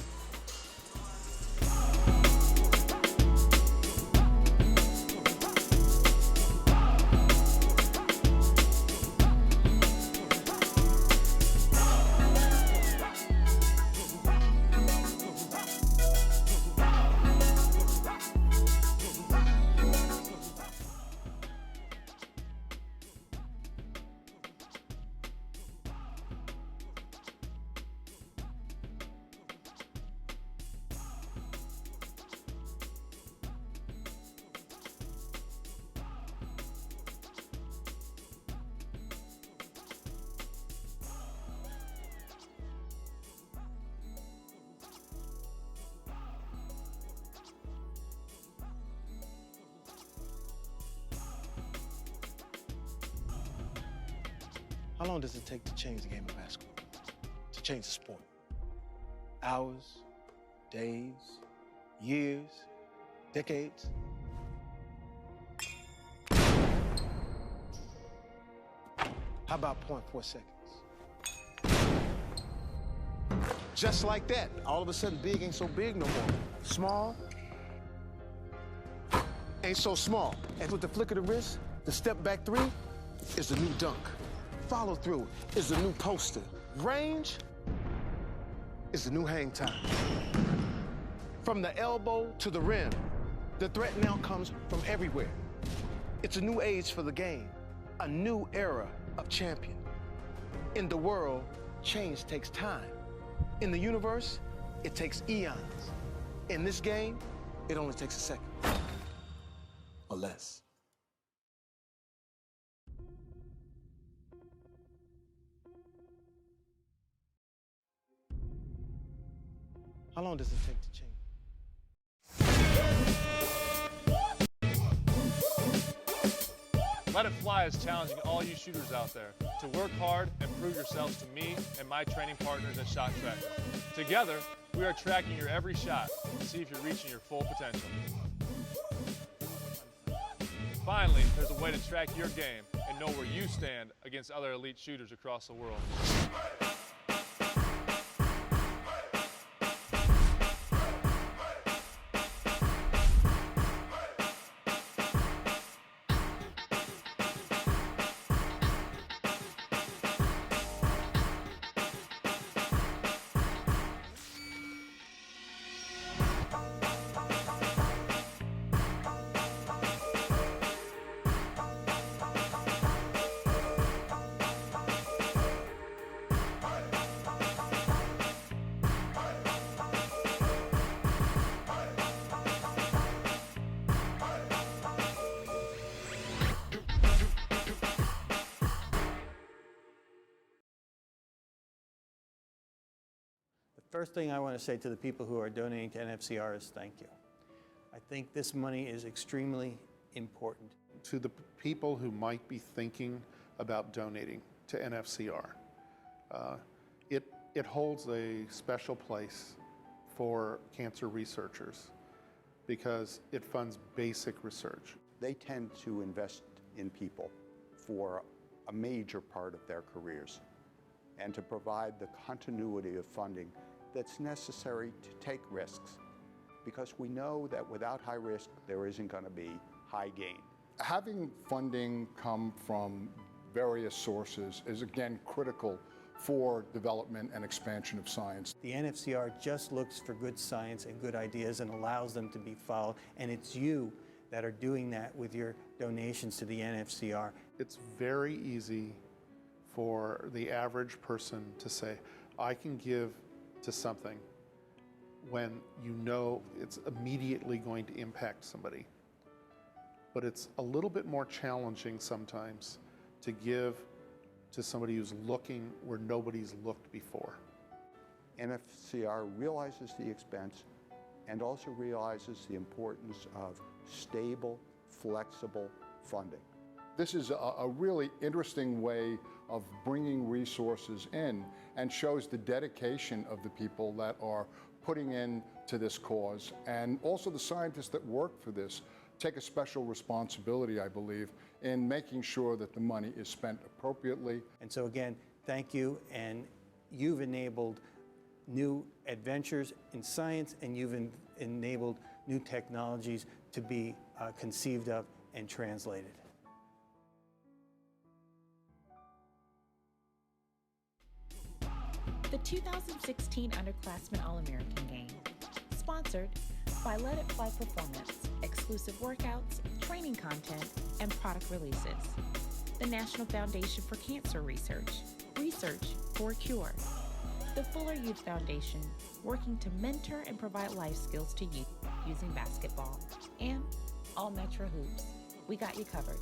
How long does it take to change the game of basketball? To change the sport? Hours, days, years, decades? How about 0.4 seconds? Just like that, all of a sudden big ain't so big no more. Small ain't so small. And with the flick of the wrist, the step back three, is the new dunk. Follow through is the new poster. Range is the new hang time. From the elbow to the rim, the threat now comes from everywhere. It's a new age for the game, a new era of champion. In the world, change takes time. In the universe, it takes eons. In this game, it only takes a second or less. How long does it take to change? Let It Fly is challenging all you shooters out there to work hard and prove yourselves to me and my training partners at Shot Track. Together, we are tracking your every shot to see if you're reaching your full potential. Finally, there's a way to track your game and know where you stand against other elite shooters across the world. The first thing I want to say to the people who are donating to NFCR is thank you. I think this money is extremely important. To the people who might be thinking about donating to NFCR, it holds a special place for cancer researchers because it funds basic research. They tend to invest in people for a major part of their careers and to provide the continuity of funding that's necessary to take risks, because we know that without high risk, there isn't going to be high gain. Having funding come from various sources is again critical for development and expansion of science. The NFCR just looks for good science and good ideas and allows them to be followed, and it's you that are doing that with your donations to the NFCR. It's very easy for the average person to say, I can give to something when you know it's immediately going to impact somebody. But it's a little bit more challenging sometimes to give to somebody who's looking where nobody's looked before. NFCR realizes the expense and also realizes the importance of stable, flexible funding. This is a really interesting way of bringing resources in and shows the dedication of the people that are putting in to this cause, and also the scientists that work for this take a special responsibility, I believe, in making sure that the money is spent appropriately. And so again, thank you, and you've enabled new adventures in science, and you've enabled new technologies to be conceived of and translated. The 2016 Underclassman All-American game, sponsored by Let It Fly Performance, exclusive workouts, training content, and product releases. The National Foundation for Cancer Research, Research for a Cure. The Fuller Youth Foundation, working to mentor and provide life skills to youth using basketball. And All Metro Hoops, we got you covered.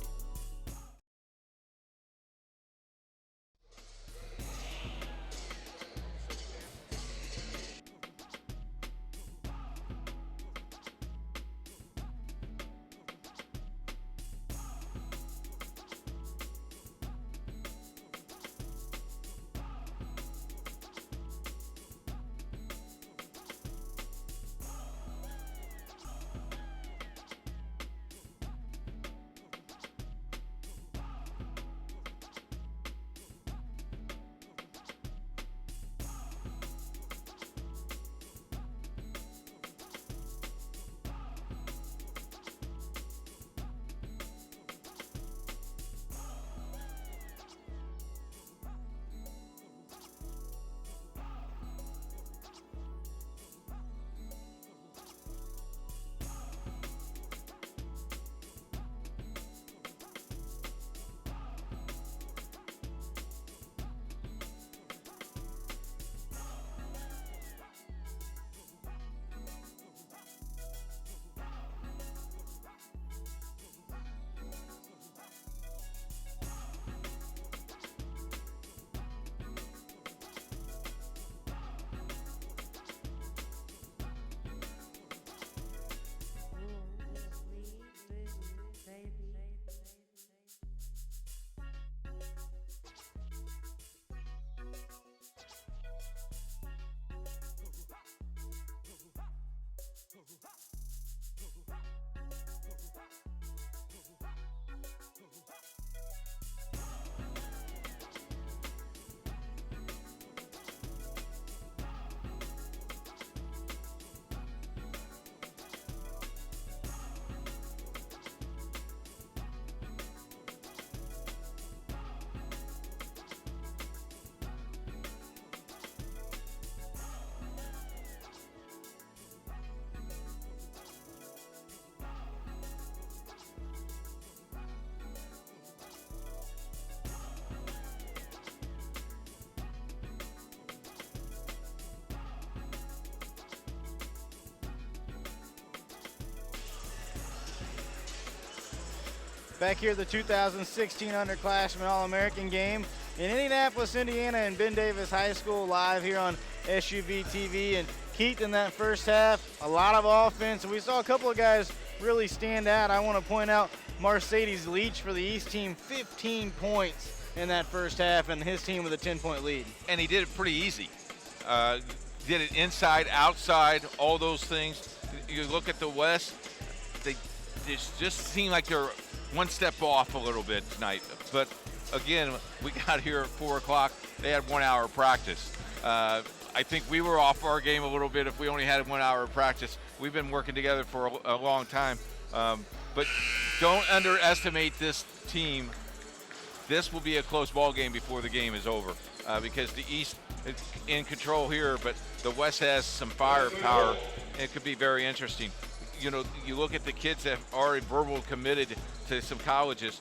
back here at the 2016 Underclassman All-American game in Indianapolis, Indiana, and Ben Davis High School, live here on SUV TV. And Keith, in that first half, a lot of offense. We saw a couple of guys really stand out. I want to point out Mercedes Leach for the East team, 15 points in that first half, and his team with a 10-point lead. And he did it pretty easy. Did it inside, outside, all those things. You look at the West, they just seem like they're one step off a little bit tonight. But again, we got here at 4 o'clock. They had 1 hour of practice. I think we were off our game a little bit if we only had 1 hour of practice. We've been working together for a long time. But don't underestimate this team. This will be a close ball game before the game is over, because the East is in control here, but the West has some firepower. It could be very interesting. You know, you look at the kids that have already verbally committed to some colleges.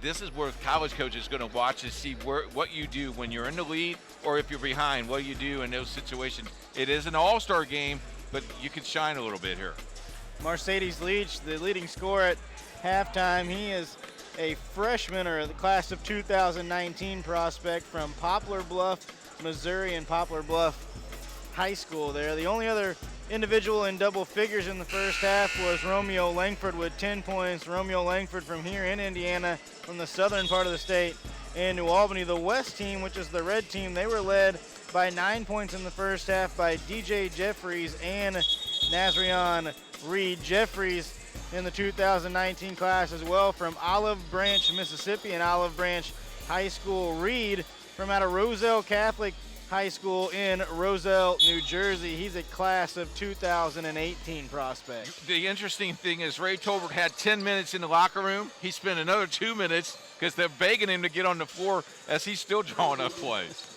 This is where college coaches are going to watch and see what you do when you're in the lead, or if you're behind, what you do in those situations. It is an all-star game, but you can shine a little bit here. Mercedes Leach, the leading scorer at halftime. He is a freshman, or the class of 2019 prospect from Poplar Bluff, Missouri, and Poplar Bluff High School there. The only other individual in double figures in the first half was Romeo Langford with 10 points. Romeo Langford from here in Indiana, from the southern part of the state in New Albany. The West team, which is the red team, they were led by 9 points in the first half by DJ Jeffries and Nazrion Reed. Jeffries in the 2019 class as well, from Olive Branch, Mississippi, and Olive Branch High School. Reed from out of Roselle Catholic High School in Roselle, New Jersey. He's a class of 2018 prospect. The interesting thing is Ray Tolbert had 10 minutes in the locker room. He spent another 2 minutes because they're begging him to get on the floor as he's still drawing up plays.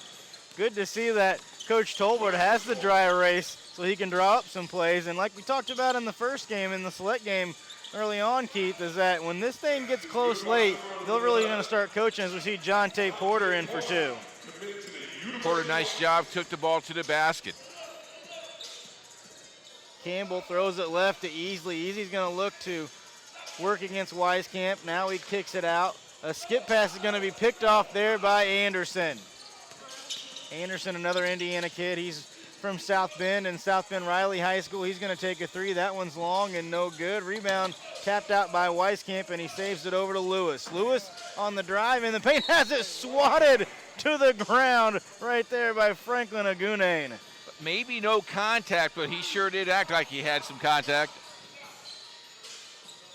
Good to see that Coach Tolbert has the dry erase so he can draw up some plays. And like we talked about in the first game, in the select game early on, Keith, is that when this thing gets close late, they're really going to start coaching, as we see Jonte Porter in for 2. Porter, nice job, took the ball to the basket. Campbell throws it left to Easley. Easley's going to look to work against Wieskamp. Now he kicks it out. A skip pass is going to be picked off there by Anderson. Anderson, another Indiana kid. He's from South Bend and South Bend Riley High School. He's going to take a 3. That one's long and no good. Rebound tapped out by Wieskamp, and he saves it over to Lewis. Lewis on the drive in the paint, has it swatted to the ground right there by Franklin Agunane. Maybe no contact, but he sure did act like he had some contact.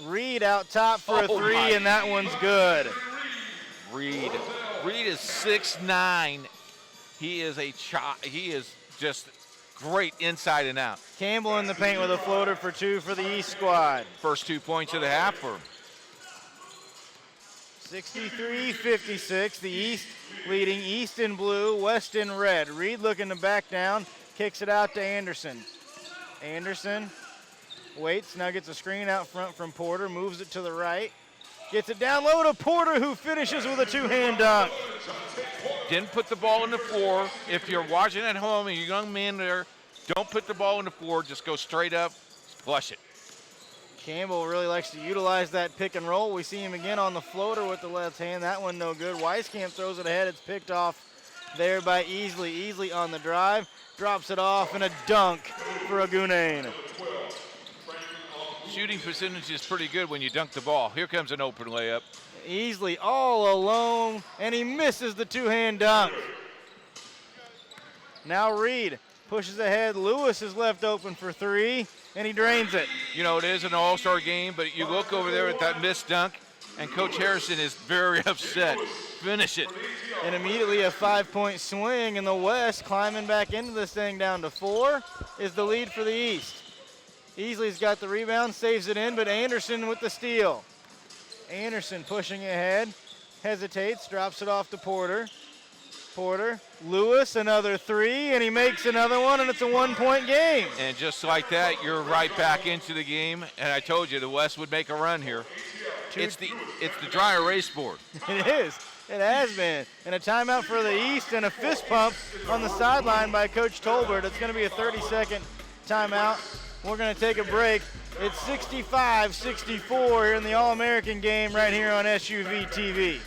Reed out top for a 3, and that one's good. Reed is 6'9". He is just great inside and out. Campbell in the paint with a floater for 2 for the East squad. First 2 points of the half for him. 63-56, the East leading, East in blue, West in red. Reed looking to back down, kicks it out to Anderson. Anderson waits, now gets a screen out front from Porter, moves it to the right, gets it down low to Porter, who finishes with a 2-hand dunk. Didn't put the ball on the floor. If you're watching at home and you're a young man there, don't put the ball on the floor, just go straight up, flush it. Campbell really likes to utilize that pick and roll. We see him again on the floater with the left hand. That one no good. Wieskamp throws it ahead. It's picked off there by Easley. Easley on the drive, drops it off, and a dunk for Agunane. Shooting percentage is pretty good when you dunk the ball. Here comes an open layup. Easley all alone, and he misses the 2-hand dunk. Now Reed pushes ahead. Lewis is left open for 3, and he drains it. You know, it is an all-star game, but you look over there at that missed dunk, and Coach Harrison is very upset. Finish it. And immediately a 5-point swing, and the West climbing back into this thing down to 4 is the lead for the East. Easley's got the rebound, saves it in, but Anderson with the steal. Anderson pushing ahead, hesitates, drops it off to Porter. Porter, Lewis, another 3, and he makes another one, and it's a 1-point game. And just like that, you're right back into the game, and I told you the West would make a run here. It's the dry erase board. It is. It has been. And a timeout for the East and a fist pump on the sideline by Coach Tolbert. It's going to be a 30-second timeout. We're going to take a break. It's 65-64 here in the All-American game right here on SUV TV.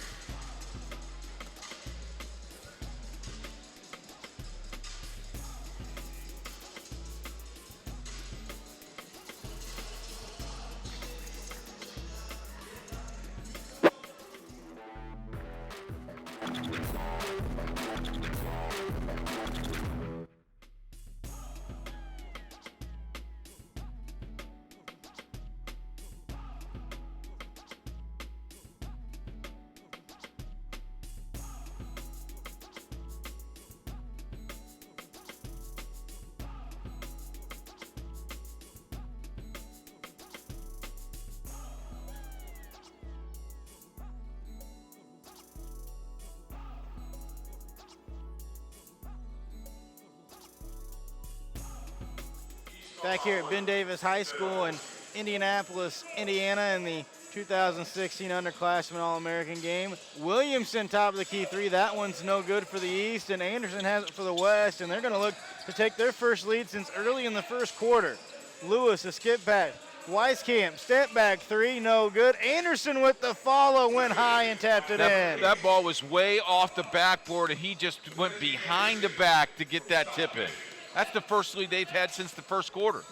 Back here at Ben Davis High School in Indianapolis, Indiana in the 2016 Underclassman All-American game. Williamson top of the key three. That one's no good for the East, and Anderson has it for the West, and they're going to look to take their first lead since early in the first quarter. Lewis, a skip back. Weiskamp, step back three, no good. Anderson with the follow, went high and tapped it in. That ball was way off the backboard, and he just went behind the back to get that tip in. That's the first lead they've had since the first quarter.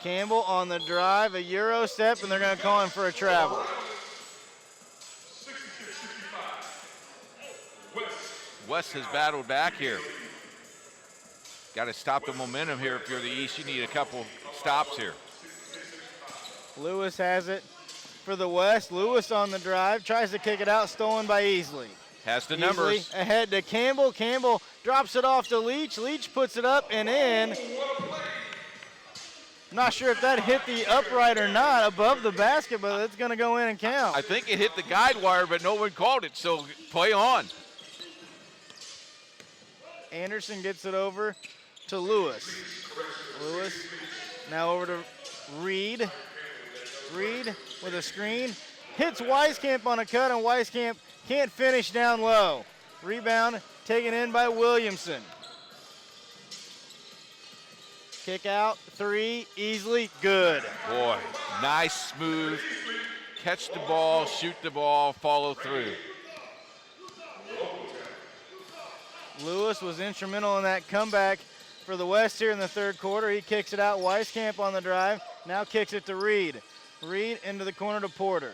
Campbell on the drive, a Euro step, and they're going to call him for a travel. West has battled back here. Got to stop the momentum here. If you're the East, you need a couple stops here. Lewis has it for the West. Lewis on the drive, tries to kick it out, stolen by Easley. Has the numbers. Ahead to Campbell. Campbell drops it off to Leach. Leach puts it up and in. Not sure if that hit the upright or not above the basket, but it's going to go in and count. I think it hit the guide wire, but no one called it, so play on. Anderson gets it over to Lewis. Lewis now over to Reed. Reed with a screen. Hits Weiskamp on a cut, and Weiskamp can't finish down low. Rebound taken in by Williamson. Kick out, three, easily good. Boy, nice, smooth. Catch the ball, shoot the ball, follow through. Lewis was instrumental in that comeback for the West here in the third quarter. He kicks it out. Weiskamp on the drive. Now kicks it to Reed. Reed into the corner to Porter.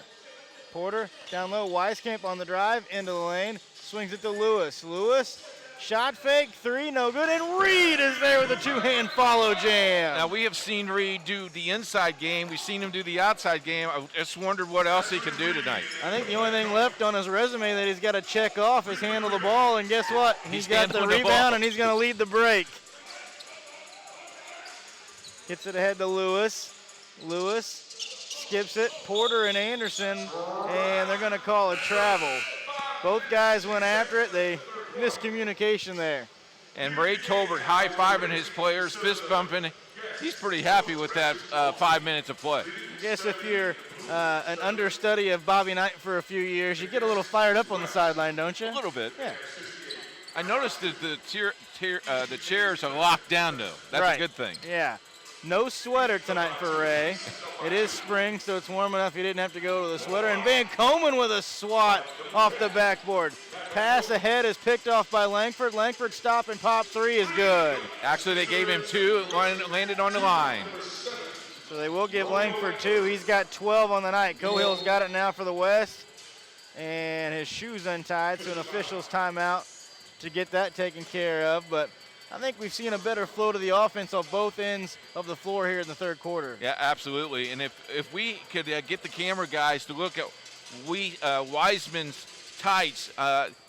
Porter down low. Weiskamp on the drive into the lane. Swings it to Lewis. Lewis, shot fake, three, no good. And Reed is there with a two-hand follow jam. Now, we have seen Reed do the inside game. We've seen him do the outside game. I just wondered what else he can do tonight. I think the only thing left on his resume that he's got to check off is handle the ball. And guess what? He's got the rebound, and he's going to lead the break. Gets it ahead to Lewis. Lewis skips it. Porter and Anderson, and they're going to call a travel. Both guys went after it. They miscommunication there. And Ray Tolbert high-fiving his players, fist bumping. He's pretty happy with that 5 minutes of play. I guess if you're an understudy of Bobby Knight for a few years, you get a little fired up on the sideline, don't you? A little bit. Yeah. I noticed that the chairs are locked down, though. That's right. a good thing. Yeah. No sweater tonight for Ray. It is spring, so it's warm enough he didn't have to go to the sweater. And Van Komen with a swat off the backboard. Pass ahead is picked off by Langford. Langford stop and pop three is good. Actually, they gave him two, landed on the line. So they will give Langford two. He's got 12 on the night. Cohill's got it now for the West. And his shoe's untied, so an official's timeout to get that taken care of. But I think we've seen a better flow to the offense on both ends of the floor here in the third quarter. Yeah, absolutely. And if we could get the camera guys to look at Wiseman's tights,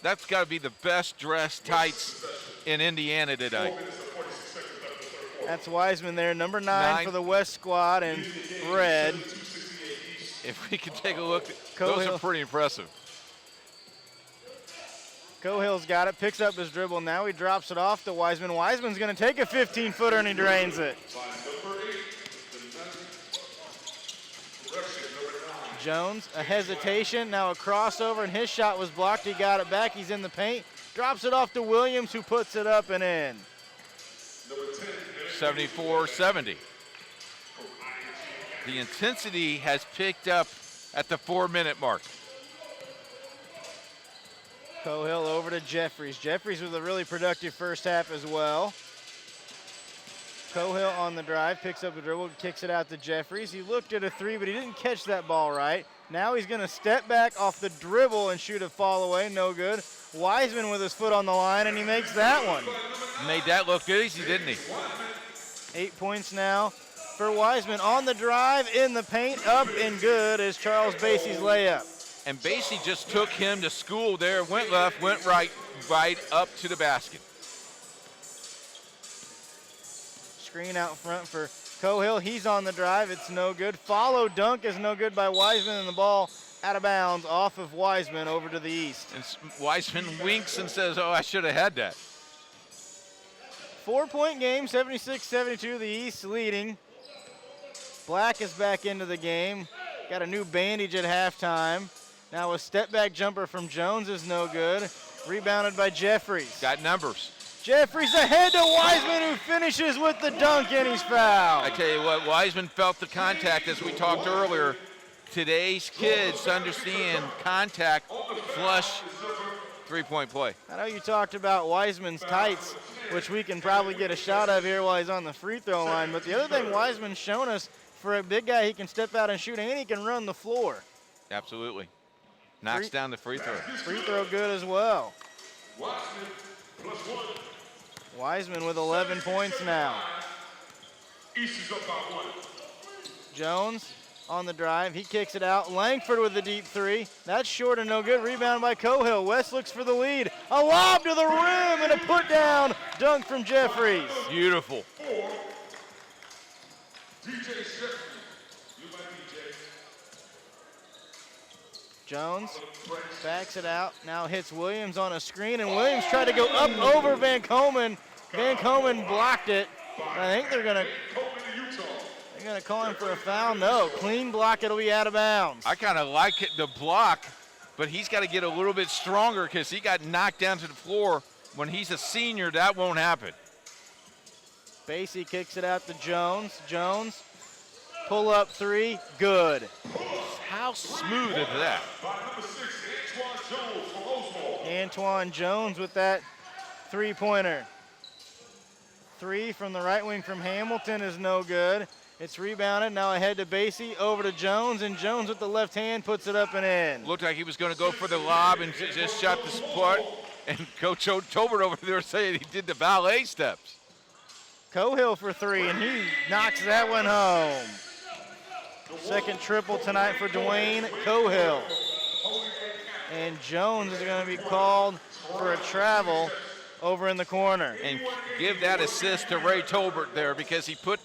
that's got to be the best dressed tights in Indiana today. That's Wiseman there, number 9 for the West squad in red. If we could take a look, Cohill. Those are pretty impressive. Cohill's got it, picks up his dribble. Now he drops it off to Wiseman. Wiseman's going to take a 15-footer, and he drains it. Jones, a hesitation, now a crossover, and his shot was blocked. He got it back. He's in the paint. Drops it off to Williams, who puts it up and in. 74-70. the intensity has picked up at the 4-minute mark. Cohill over to Jeffries. Jeffries with a really productive first half as well. Cohill on the drive, picks up the dribble, kicks it out to Jeffries. He looked at a three, but he didn't catch that ball right. Now he's going to step back off the dribble and shoot a fall away, no good. Wiseman with his foot on the line, and he makes that one. Made that look easy, didn't he? 8 points now for Wiseman on the drive, in the paint, up and good is Charles Basie's layup. And Basie just took him to school there, went left, went right up to the basket. Screen out front for Cohill. He's on the drive. It's no good. Follow dunk is no good by Wiseman, and the ball out of bounds off of Wiseman over to the east. And Wiseman winks and says, oh, I should have had that. 4-point game, 76-72, the East leading. Black is back into the game. Got a new bandage at halftime. Now a step-back jumper from Jones is no good. Rebounded by Jeffries. Got numbers. Jeffries ahead to Wiseman, who finishes with the dunk, and he's fouled. I tell you what, Wiseman felt the contact as we talked earlier. Today's kids understand contact, flush, three-point play. I know you talked about Wiseman's tights, which we can probably get a shot of here while he's on the free throw line. But the other thing Wiseman's shown us, for a big guy, he can step out and shoot, and he can run the floor. Absolutely. Knocks down the free throw. Free throw good as well. Wiseman with 11 points now. Jones on the drive. He kicks it out. Langford with the deep three. That's short and no good. Rebound by Cohill. West looks for the lead. A lob to the rim and a put down. Dunk from Jeffries. Beautiful. Jones backs it out. Now hits Williams on a screen, and Williams tried to go up over Van Komen. Van Komen blocked it. I think they're gonna call him for a foul. No, clean block. It'll be out of bounds. I kind of like the block, but he's got to get a little bit stronger because he got knocked down to the floor. When he's a senior, that won't happen. Basie kicks it out to Jones. Jones, pull up three, good. How smooth is that? Antoine Jones with that three-pointer. Three from the right wing from Hamilton is no good. It's rebounded, now ahead to Basie, over to Jones, and Jones with the left hand puts it up and in. Looked like he was going to go for the lob and just shot the spot. And Coach Tobert over there saying he did the ballet steps. Cohill for three, and he knocks that one home. Second triple tonight for Dwayne Cohill. And Jones is going to be called for a travel over in the corner. And give that assist to Ray Tolbert there because he put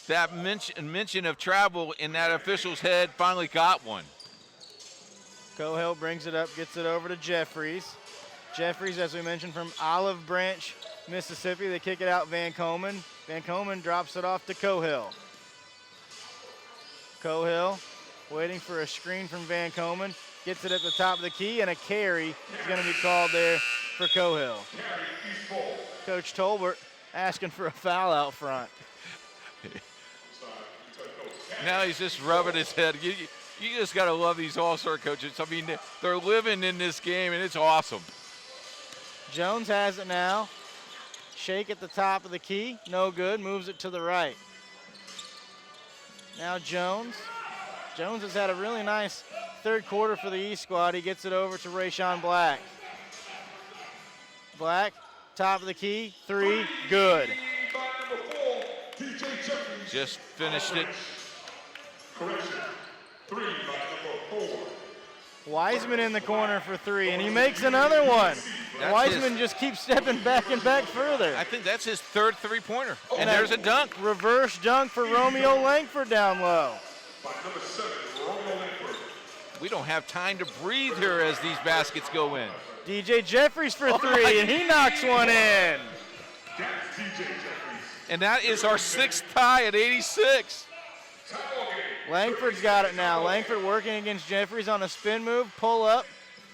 that mention of travel in that official's head, finally got one. Cohill brings it up, gets it over to Jeffries. Jeffries, as we mentioned, from Olive Branch, Mississippi. They kick it out Van Komen. Van Komen drops it off to Cohill. Cohill waiting for a screen from Van Komen. Gets it at the top of the key, and a carry is going to be called there for Cohill. Coach Tolbert asking for a foul out front. Now he's just rubbing his head. You just got to love these all-star coaches. I mean, they're living in this game, and it's awesome. Jones has it now. Shake at the top of the key. No good. Moves it to the right. Now Jones. Jones has had a really nice third quarter for the East squad. He gets it over to Rayshawn Black. Black, top of the key, three, good. Just finished it. Wiseman in the corner for three, and he makes another one. Wiseman just keeps stepping back and back further. I think that's his third three-pointer. And there's a dunk. Reverse dunk for Romeo Langford down low. We don't have time to breathe here as these baskets go in. DJ Jeffries for three, and he knocks one in. And that is our sixth tie at 86. Langford's got it now. Langford working against Jeffries on a spin move, pull up,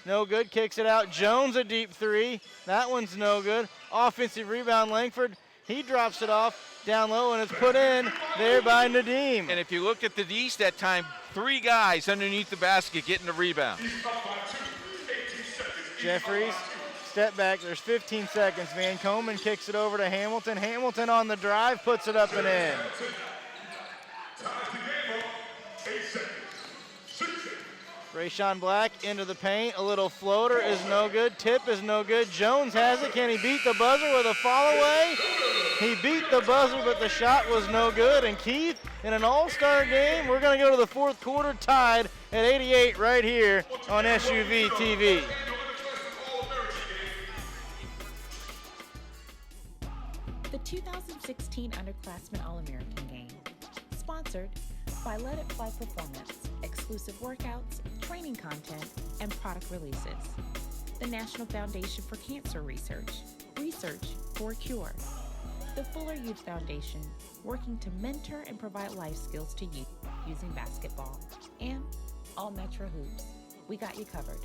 no good, kicks it out. Jones a deep three, that one's no good. Offensive rebound, Langford, he drops it off. down low, and it's put in there by Nadeem. And if you look at the East that time, 3 guys underneath the basket getting the rebound. Jeffries, step back. There's 15 seconds. Van Komen kicks it over to Hamilton. Hamilton on the drive, puts it up and in. Rayshawn Black into the paint. A little floater is no good. Tip is no good. Jones has it. Can he beat the buzzer with a fall away? He beat the buzzer, but the shot was no good. And Keith, in an all-star game, we're going to go to the fourth quarter tied at 88 right here on SUV TV. The 2016 Underclassman All-American game, sponsored by Let It Fly Performance, exclusive workouts, training content, and product releases. The National Foundation for Cancer Research, Research for a Cure. The Fuller Youth Foundation, working to mentor and provide life skills to youth using basketball. And All Metro Hoops, we got you covered.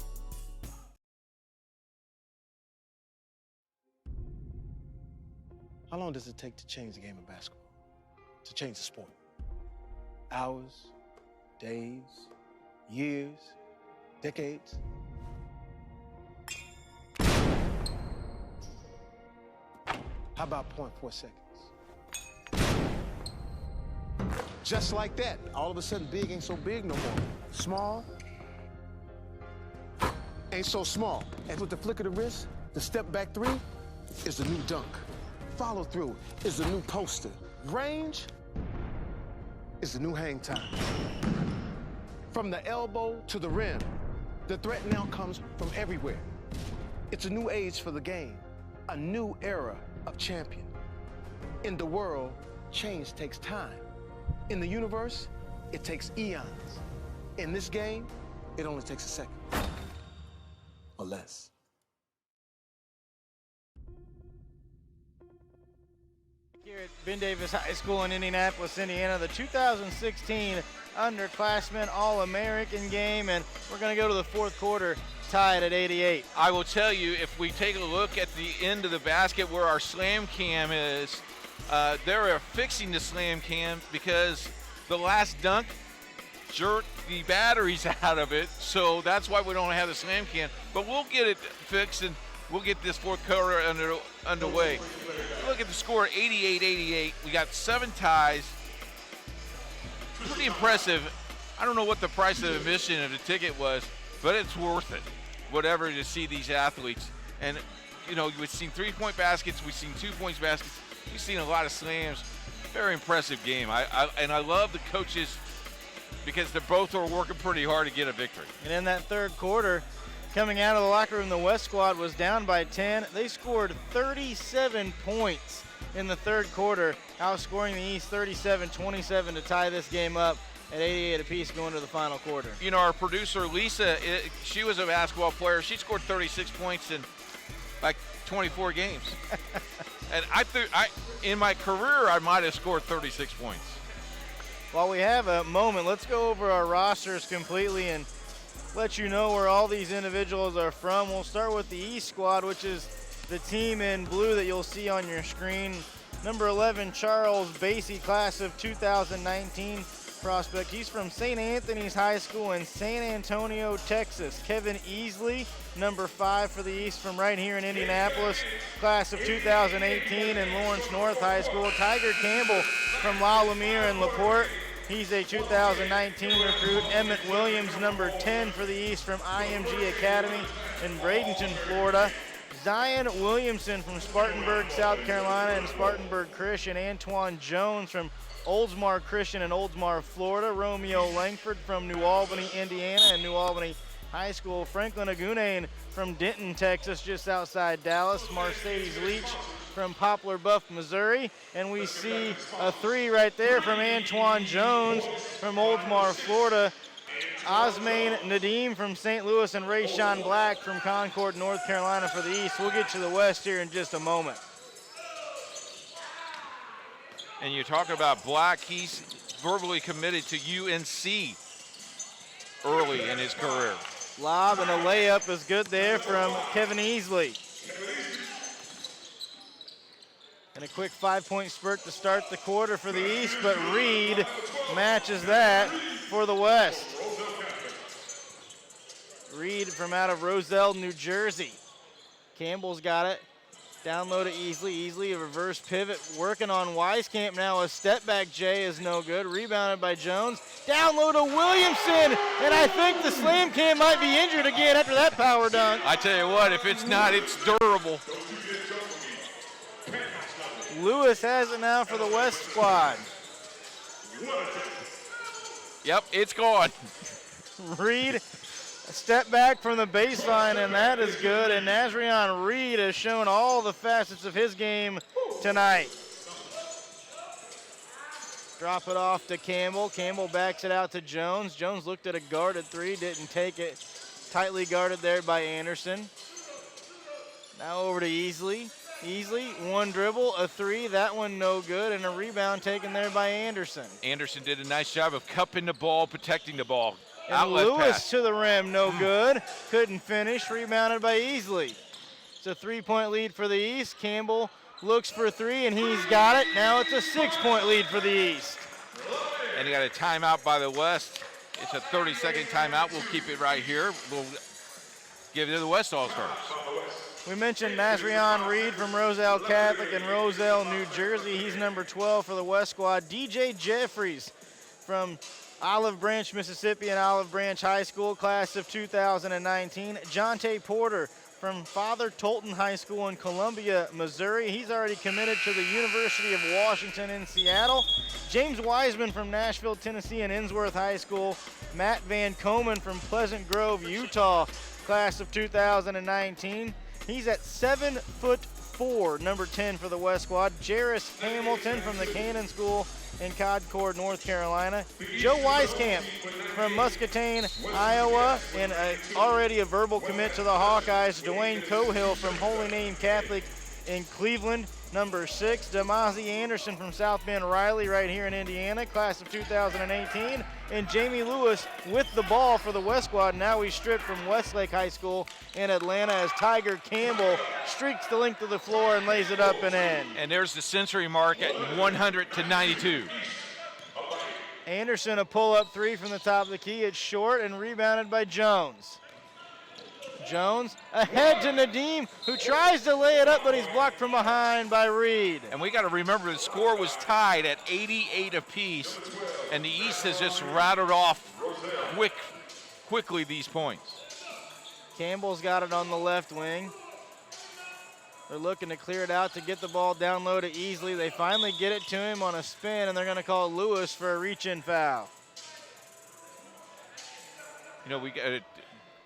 How long does it take to change the game of basketball? To change the sport? Hours, days, years, decades? How about 0.4 seconds? Just like that, all of a sudden big ain't so big no more. Small ain't so small. And with the flick of the wrist, the step back 3 is the new dunk. Follow through is the new poster. Range is the new hang time. From the elbow to the rim, the threat now comes from everywhere. It's a new age for the game, a new era of champion. In the world, change takes time. In the universe, it takes eons. In this game, it only takes a second or less. Here at Ben Davis High School in Indianapolis, Indiana, the 2016 Underclassmen All-American game, and we're going to go to the fourth quarter tied at 88. I will tell you, if we take a look at the end of the basket where our slam cam is, they're fixing the slam cam because the last dunk jerked the batteries out of it, so that's why we don't have the slam cam. But we'll get it fixed, and we'll get this fourth quarter underway. Look at the score, 88-88. We got 7 ties. Pretty impressive. I don't know what the price of admission of the ticket was, but it's worth it, whatever, to see these athletes. And, you know, we've seen 3-point baskets, we've seen 2-point baskets, we've seen a lot of slams. Very impressive game. And I love the coaches because they both are working pretty hard to get a victory. And in that third quarter, coming out of the locker room, the West squad was down by 10. They scored 37 points in the third quarter, outscoring the East 37-27 to tie this game up at 88 apiece going to the final quarter. You know, our producer, Lisa, she was a basketball player. She scored 36 points in like 24 games. And in my career, I might have scored 36 points. While we have a moment, let's go over our rosters completely and let you know where all these individuals are from. We'll start with the East squad, which is the team in blue that you'll see on your screen. Number 11, Charles Basie, class of 2019 prospect. He's from St. Anthony's High School in San Antonio, Texas. Kevin Easley, number 5 for the East from right here in Indianapolis, class of 2018 in Lawrence North High School. Tiger Campbell from La Lumiere and LaPorte. He's a 2019 recruit. Emmett Williams, number 10 for the East from IMG Academy in Bradenton, Florida. Zion Williamson from Spartanburg, South Carolina, and Spartanburg Christian. Antoine Jones from Oldsmar Christian in Oldsmar, Florida. Romeo Langford from New Albany, Indiana, and New Albany High School. Franklin Agunane from Denton, Texas, just outside Dallas. Mercedes Leach from Poplar Bluff, Missouri. And we see a 3 right there from Antoine Jones from Oldsmar, Florida. Osmain Nadeem from St. Louis and Rayshawn Black from Concord, North Carolina for the East. We'll get to the West here in just a moment. And you're talking about Black, he's verbally committed to UNC early in his career. Lob and a layup is good there from Kevin Easley. And a quick 5-point spurt to start the quarter for the East, but Reed matches that for the West. Reed from out of Roselle, New Jersey. Campbell's got it. Down low to Easley. A reverse pivot working on Wieskamp now. A step back J is no good. Rebounded by Jones. Down low to Williamson. And I think the slam cam might be injured again after that power dunk. I tell you what, if it's not, it's durable. Lewis has it now for the West squad. Yep, it's gone. Reed, a step back from the baseline, and that is good. And Nazrion Reed has shown all the facets of his game tonight. Drop it off to Campbell. Campbell backs it out to Jones. Jones looked at a guarded three, didn't take it. Tightly guarded there by Anderson. Now over to Easley. One dribble, a three, that one no good, and a rebound taken there by Anderson. Anderson did a nice job of cupping the ball, protecting the ball. And Outlet Lewis pass. to the rim, no good. Couldn't finish, rebounded by Easley. It's a 3-point lead for the East. Campbell looks for three, and he's got it. Now it's a 6-point lead for the East. And you got a timeout by the West. It's a 30-second timeout. We'll keep it right here. We'll give it to the West All-Stars. We mentioned Nazrion Reed from Roselle Catholic in Roselle, New Jersey. He's number 12 for the West squad. DJ Jeffries from Olive Branch, Mississippi and Olive Branch High School, class of 2019. Jonte Porter from Father Tolton High School in Columbia, Missouri. He's already committed to the University of Washington in Seattle. James Wiseman from Nashville, Tennessee and Innsworth High School. Matt Van Komen from Pleasant Grove, Utah, class of 2019. He's at 7'4", number 10 for the West squad. Jarris Hamilton from the Cannon School in Concord, North Carolina. Joe Wieskamp from Muscatine, Iowa, and already a verbal commit to the Hawkeyes. Dwayne Cohill from Holy Name Catholic in Cleveland, number 6. Damazi Anderson from South Bend Riley right here in Indiana, class of 2018. And Jamie Lewis with the ball for the West squad. Now he's stripped from Westlake High School in Atlanta as Tiger Campbell streaks the length of the floor and lays it up and in. And there's the century mark at 100-92. Anderson, a pull-up three from the top of the key. It's short and rebounded by Jones. Jones ahead to Nadim, who tries to lay it up, but he's blocked from behind by Reed. And we got to remember the score was tied at 88 apiece, and the East has just rattled off quickly these points. Campbell's got it on the left wing. They're looking to clear it out to get the ball down low to Easley. They finally get it to him on a spin, and they're going to call Lewis for a reach-in foul. You know, we got to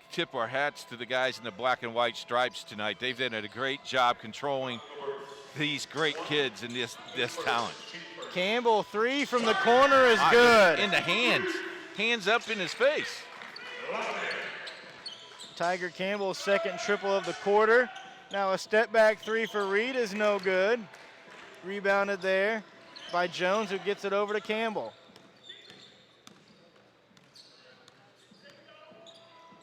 tip our hats to the guys in the black and white stripes tonight. They've done a great job controlling these great kids and this talent. Campbell, three from the corner is good. In the hands. Hands up in his face. Tiger Campbell's second triple of the quarter. Now a step back three for Reed is no good. Rebounded there by Jones, who gets it over to Campbell.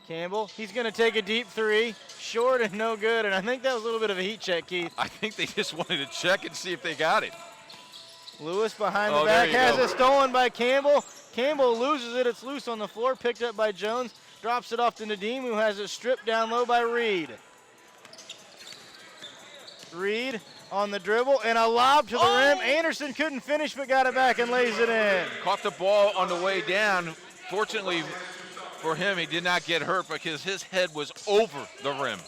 Campbell, he's going to take a deep three, short and no good, and I think that was a little bit of a heat check, Keith. I think they just wanted to check and see if they got it. Lewis behind the back has it stolen by Campbell. Campbell loses it, it's loose on the floor, picked up by Jones, drops it off to Nadim, who has it stripped down low by Reed. Reed on the dribble, and a lob to the rim. Anderson couldn't finish, but got it back and lays it in. Caught the ball on the way down. Fortunately for him, he did not get hurt because his head was over the rim.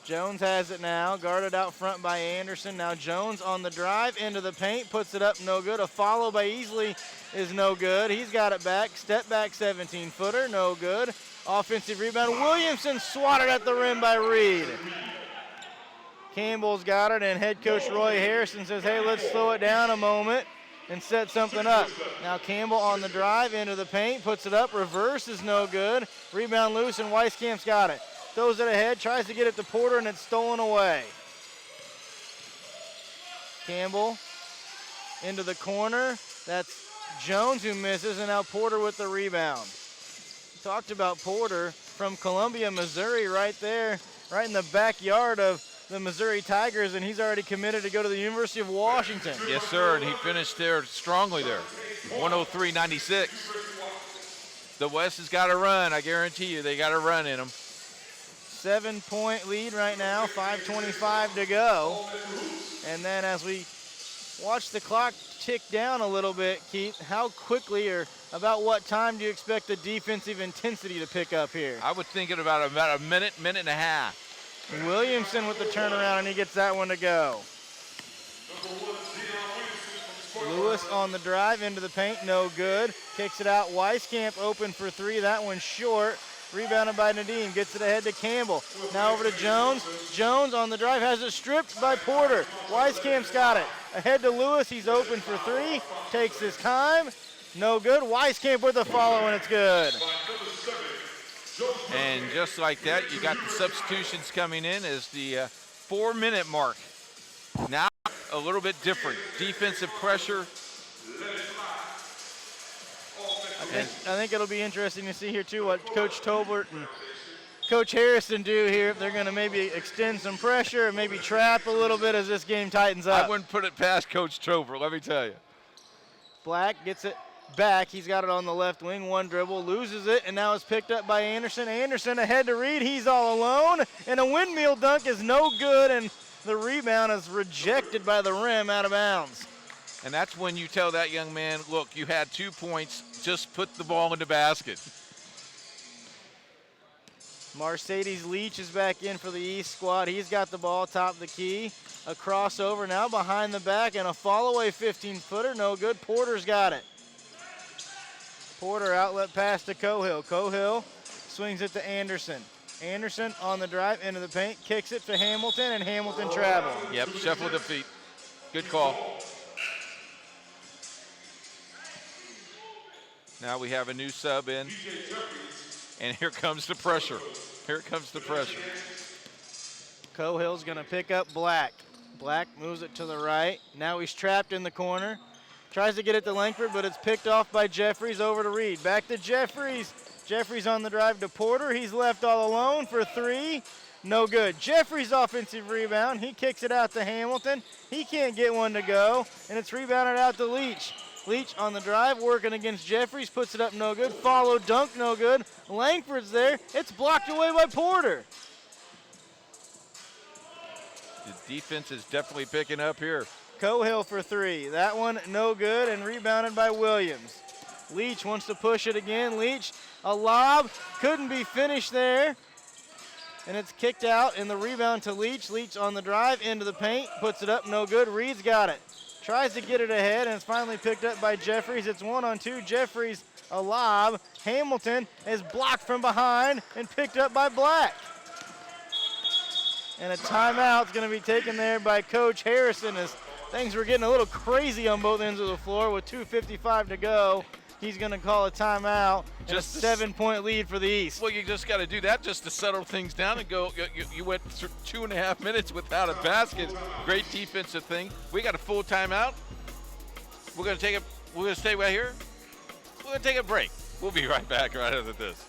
Jones has it now, guarded out front by Anderson. Now Jones on the drive into the paint, puts it up, no good. A follow by Easley is no good. He's got it back, step back 17-footer, no good. Offensive rebound, Williamson swatted at the rim by Reed. Campbell's got it, and head coach Roy Harrison says, hey, let's slow it down a moment and set something up. Now Campbell on the drive into the paint, puts it up, reverse is no good. Rebound loose, and Wieskamp's got it. Throws it ahead, tries to get it to Porter, and it's stolen away. Campbell into the corner. That's Jones who misses, and now Porter with the rebound. Talked about Porter from Columbia, Missouri, right there, right in the backyard of the Missouri Tigers, and he's already committed to go to the University of Washington. Yes, sir, and he finished there strongly there, 103.96. The West has got to run. I guarantee you they got to run in them. 7-point lead right now, 5:25 to go. And then as we watch the clock tick down a little bit, Keith, how quickly or about what time do you expect the defensive intensity to pick up here? I would think it about a minute and a half. Williamson with the turnaround, and he gets that one to go. Lewis on the drive into the paint, no good. Kicks it out. Weiskamp open for three. That one's short. Rebounded by Nadeem. Gets it ahead to Campbell. Now over to Jones. Jones on the drive has it stripped by Porter. Weiskamp's got it. Ahead to Lewis. He's open for three. Takes his time. No good. Weiskamp with the follow, and it's good. And just like that, you got the substitutions coming in as the 4-minute mark. Now a little bit different. Defensive pressure. I think it'll be interesting to see here, too, what Coach Tolbert and Coach Harrison do here. If they're going to maybe extend some pressure and maybe trap a little bit as this game tightens up. I wouldn't put it past Coach Tolbert, let me tell you. Black gets it back. He's got it on the left wing. One dribble, loses it, and now it's picked up by Anderson. Anderson ahead to Reed. He's all alone, and a windmill dunk is no good, and the rebound is rejected by the rim out of bounds. And that's when you tell that young man, look, you had 2 points, just put the ball in the basket. Mercedes Leach is back in for the East squad. He's got the ball top of the key. A crossover now behind the back, and a fall-away 15-footer, no good. Porter's got it. Porter outlet pass to Cohill. Cohill swings it to Anderson. Anderson on the drive into the paint, kicks it to Hamilton, and Hamilton travel. Yep, shuffle the feet. Good call. Now we have a new sub in, and here comes the pressure. Here comes the pressure. Cohill's gonna pick up Black. Black moves it to the right. Now he's trapped in the corner. Tries to get it to Langford, but it's picked off by Jeffries. Over to Reed. Back to Jeffries. Jeffries on the drive to Porter. He's left all alone for three. No good. Jeffries' offensive rebound. He kicks it out to Hamilton. He can't get one to go, and it's rebounded out to Leach. Leach on the drive, working against Jeffries, puts it up, no good. Follow dunk, no good. Langford's there. It's blocked away by Porter. The defense is definitely picking up here. Cohill for three. That one no good and rebounded by Williams. Leach wants to push it again. Leach, a lob, couldn't be finished there. And it's kicked out, and the rebound to Leach. Leach on the drive, into the paint, puts it up, no good. Reed's got it. Tries to get it ahead, and it's finally picked up by Jeffries. It's 1-on-2. Jeffries, a lob. Hamilton is blocked from behind and picked up by Black. And a timeout's going to be taken there by Coach Harrison as things were getting a little crazy on both ends of the floor with 2:55 to go. He's going to call a timeout. Just a 7-point lead for the East. Well, you just got to do that just to settle things down and go. You went through 2.5 minutes without a basket. Great defensive thing. We got a full timeout. We're going to take it. We're going to stay right here. We're going to take a break. We'll be right back right after this.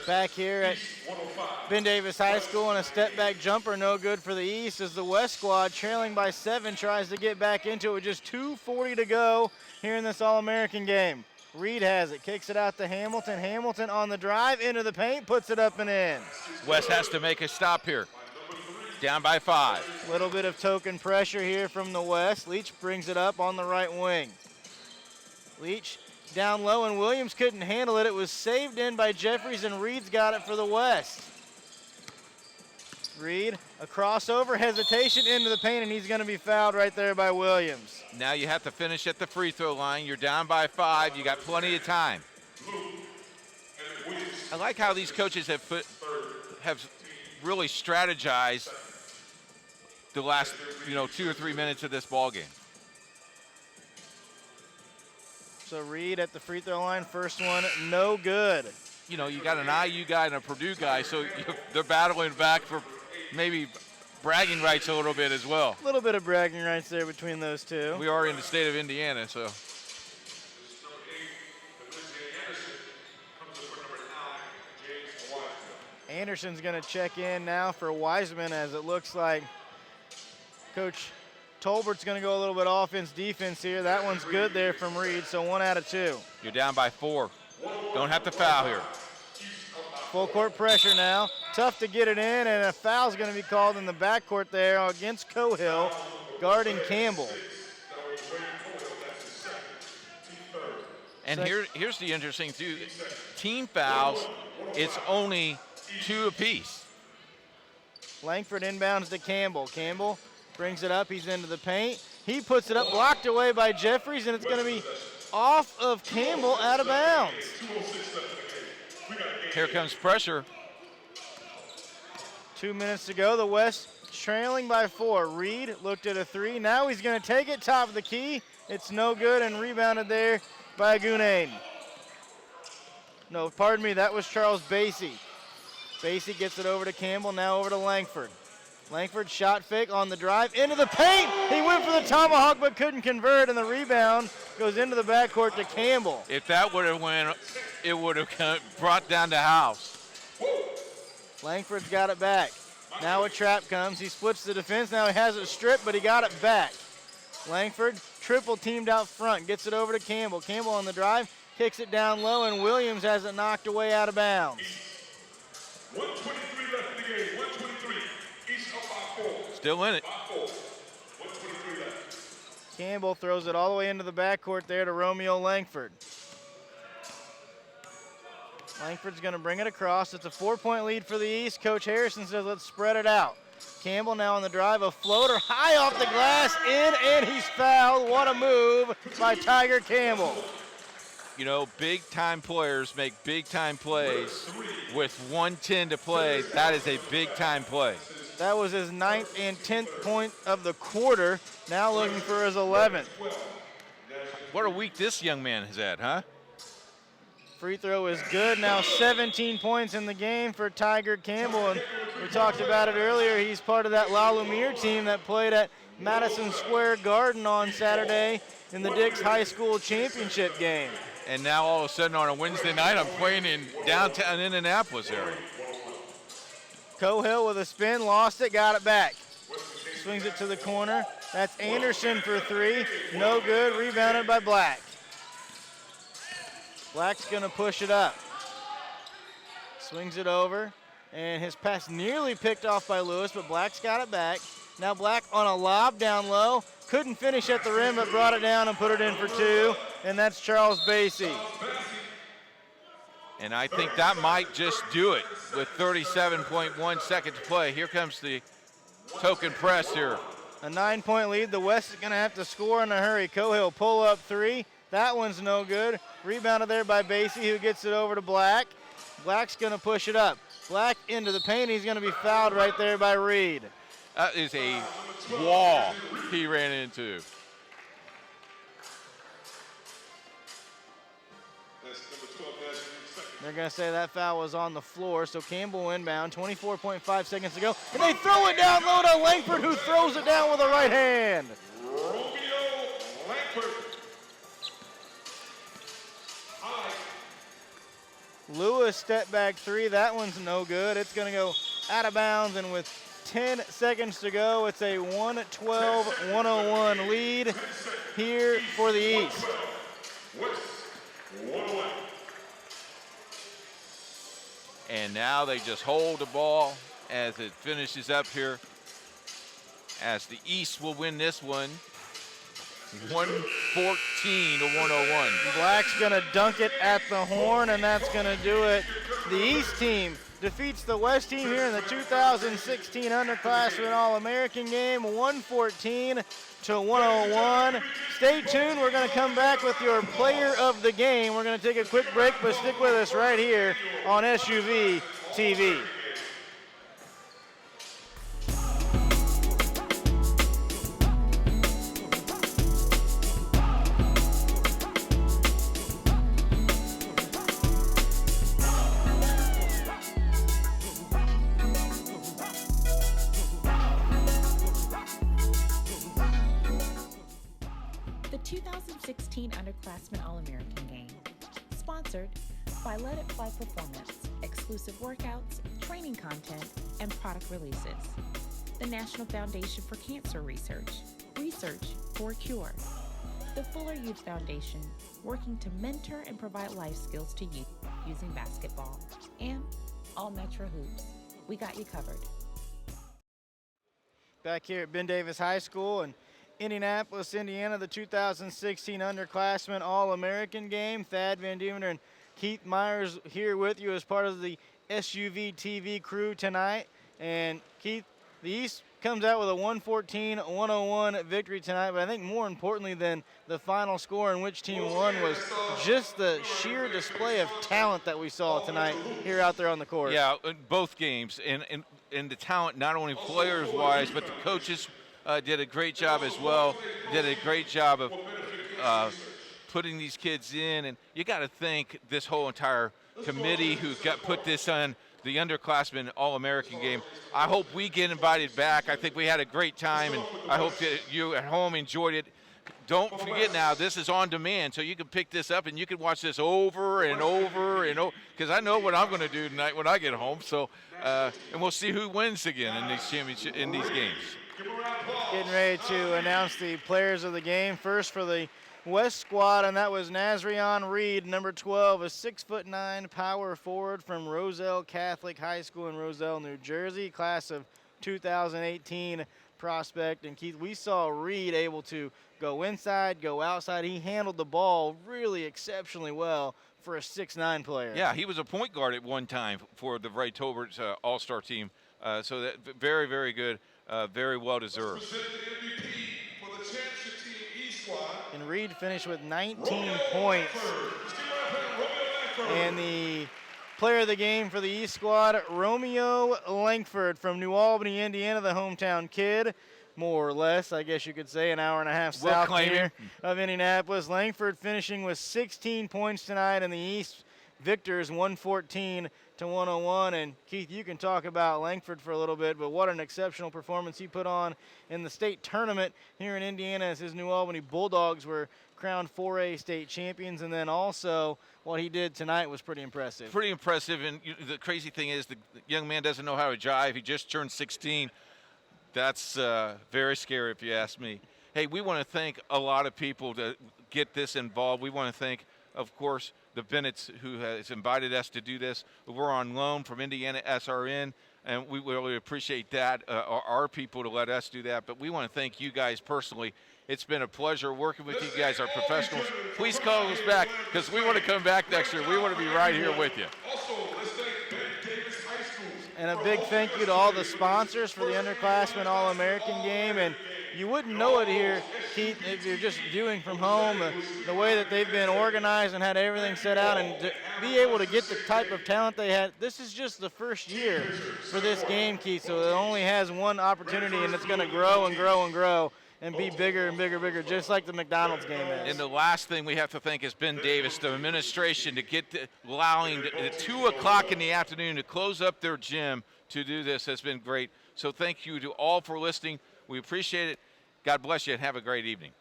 Back here at Ben Davis High School, and a step-back jumper no good for the East as the West squad, trailing by 7, tries to get back into it with just 2:40 to go here in this All-American game. Reed has it, kicks it out to Hamilton. Hamilton on the drive, into the paint, puts it up and in. West has to make a stop here. Down by 5. Little bit of token pressure here from the West. Leach brings it up on the right wing. Leach down low, and Williams couldn't handle it. It was saved in by Jeffries, and Reed's got it for the West. Reed, a crossover, hesitation into the paint, and he's going to be fouled right there by Williams. Now you have to finish at the free throw line. You're down by 5. You got plenty of time. I like how these coaches have really strategized the last 2 or 3 minutes of this ball game. So Reed at the free throw line, first one, no good. You got an IU guy and a Purdue guy, so they're battling back for maybe bragging rights a little bit as well. A little bit of bragging rights there between those two. We are in the state of Indiana, so. Anderson's going to check in now for Wiseman, as it looks like Coach Tolbert's going to go a little bit offense-defense here. That one's good there from Reed, so 1 out of 2. You're down by 4. Don't have to foul here. Full court pressure now. Tough to get it in, and a foul's going to be called in the backcourt there against Cohill, guarding Campbell. And here's the interesting thing. Team fouls, it's only 2 apiece. Langford inbounds to Campbell. Campbell brings it up. He's into the paint. He puts it up, blocked away by Jeffries, and it's going to be off of Campbell, out of bounds. Here comes pressure. 2 minutes to go. The West trailing by 4. Reed looked at a 3. Now he's going to take it top of the key. It's no good, and rebounded there by Gunain. No, pardon me, that was Charles Basie. Basie gets it over to Campbell, now over to Langford. Langford shot fake on the drive, into the paint. He went for the tomahawk but couldn't convert, and the rebound goes into the backcourt to Campbell. If that would have went, it would have brought down the house. Langford's got it back. Now a trap comes. He splits the defense. Now he has it stripped, but he got it back. Langford triple teamed out front, gets it over to Campbell. Campbell on the drive, kicks it down low, and Williams has it knocked away out of bounds. 1:23 left in the game. 1:23. East up by 4. Still in it. 1:23 left. Campbell throws it all the way into the backcourt there to Romeo Langford. Langford's going to bring it across. It's a 4-point lead for the East. Coach Harrison says, let's spread it out. Campbell now on the drive, a floater high off the glass, in, and he's fouled. What a move by Tiger Campbell. Big-time players make big-time plays. With 1:10 to play, that is a big-time play. That was his 9th and 10th point of the quarter. Now looking for his 11th. What a week this young man has had, huh? Free throw is good. Now 17 points in the game for Tiger Campbell. And we talked about it earlier. He's part of that La Lumiere team that played at Madison Square Garden on Saturday in the Dix High School Championship game. And now all of a sudden on a Wednesday night, I'm playing in downtown Indianapolis area. Cohill with a spin, lost it, got it back. Swings it to the corner. That's Anderson for 3. No good. Rebounded by Black. Black's going to push it up. Swings it over, and his pass nearly picked off by Lewis, but Black's got it back. Now Black on a lob down low. Couldn't finish at the rim, but brought it down and put it in for 2, and that's Charles Basie. And I think that might just do it with 37.1 seconds to play. Here comes the token press here. A 9-point lead. The West is going to have to score in a hurry. Cohill pull up 3. That one's no good. Rebounded there by Basie, who gets it over to Black. Black's going to push it up. Black into the paint. He's going to be fouled right there by Reed. That is a wall he ran into. They're going to say that foul was on the floor, so Campbell inbound, 24.5 seconds to go. And they throw it down low to Langford, who throws it down with a right hand. Romeo Langford. Lewis step back 3. That one's no good. It's going to go out of bounds, and with 10 seconds to go, it's a 112-101 lead here for the East. And now they just hold the ball as it finishes up here, as the East will win this one 114-101. Black's going to dunk it at the horn, and that's going to do it. The East team defeats the West team here in the 2016 Underclassmen All-American game, 114 to 101. Stay tuned. We're going to come back with your player of the game. We're going to take a quick break, but stick with us right here on SUV TV. The 2016 Underclassmen All-American game, sponsored by Let It Fly Performance, exclusive workouts, training content, and product releases. The National Foundation for Cancer Research, Research for a Cure. The Fuller Youth Foundation, working to mentor and provide life skills to youth using basketball. And All Metro Hoops, we got you covered. Back here at Ben Davis High School in Indianapolis, Indiana, the 2016 Underclassmen All-American game. Thad Van Deventer and Keith Myers here with you as part of the SUV TV crew tonight. And Keith, the East comes out with a 114-101 victory tonight, but I think more importantly than the final score in which team won was just the sheer display of talent that we saw tonight here out there on the court. Yeah, in both games, and the talent, not only players-wise, but the coaches did a great job as well. Did a great job of putting these kids in, and you got to thank this whole entire committee who put this on the Underclassmen All-American game. I hope we get invited back. I think we had a great time, and I hope that you at home enjoyed it. Don't forget now, this is on demand, so you can pick this up and you can watch this over and over and over, because I know what I'm going to do tonight when I get home. So, and we'll see who wins again in these games. Getting ready to announce the players of the game. First for the West squad, and that was Nazrion Reed, number 12, a 6'9" power forward from Roselle Catholic High School in Roselle, New Jersey, class of 2018 prospect. And Keith, we saw Reed able to go inside, go outside. He handled the ball really exceptionally well for a 6'9" player. Yeah, he was a point guard at one time for the Ray Tolbert's All-Star team. So that very, very good, very well deserved. And Reed finished with 19 points. And the player of the game for the East squad, Romeo Langford from New Albany, Indiana, the hometown kid, more or less, I guess you could say, an hour and a half south here of Indianapolis. Langford finishing with 16 points tonight, and the East victors 114 to 101. And Keith, you can talk about Langford for a little bit, but what an exceptional performance he put on in the state tournament here in Indiana as his New Albany Bulldogs were crowned 4A state champions. And then also what he did tonight was pretty impressive. Pretty impressive, and the crazy thing is the young man doesn't know how to jive. He just turned 16. That's very scary if you ask me. Hey, we want to thank a lot of people to get this involved. We want to thank, of course, the Bennett's who has invited us to do this. We're on loan from Indiana SRN, and we really appreciate that, our people to let us do that. But we want to thank you guys personally. It's been a pleasure working with you guys, our professionals. Please call us back because we want to come back next year. We want to be right here with you. And a big thank you to all the sponsors for the Underclassmen All-American game. And you wouldn't know it here, Keith, if you're just viewing from home, the way that they've been organized and had everything set out, and to be able to get the type of talent they had. This is just the first year for this game, Keith, so it only has one opportunity, and it's going to grow and grow and grow and be bigger and bigger and bigger, just like the McDonald's game is. And the last thing we have to thank is Ben Davis, the administration, to get allowing at 2 o'clock in the afternoon to close up their gym to do this has been great. So thank you to all for listening. We appreciate it. God bless you and have a great evening.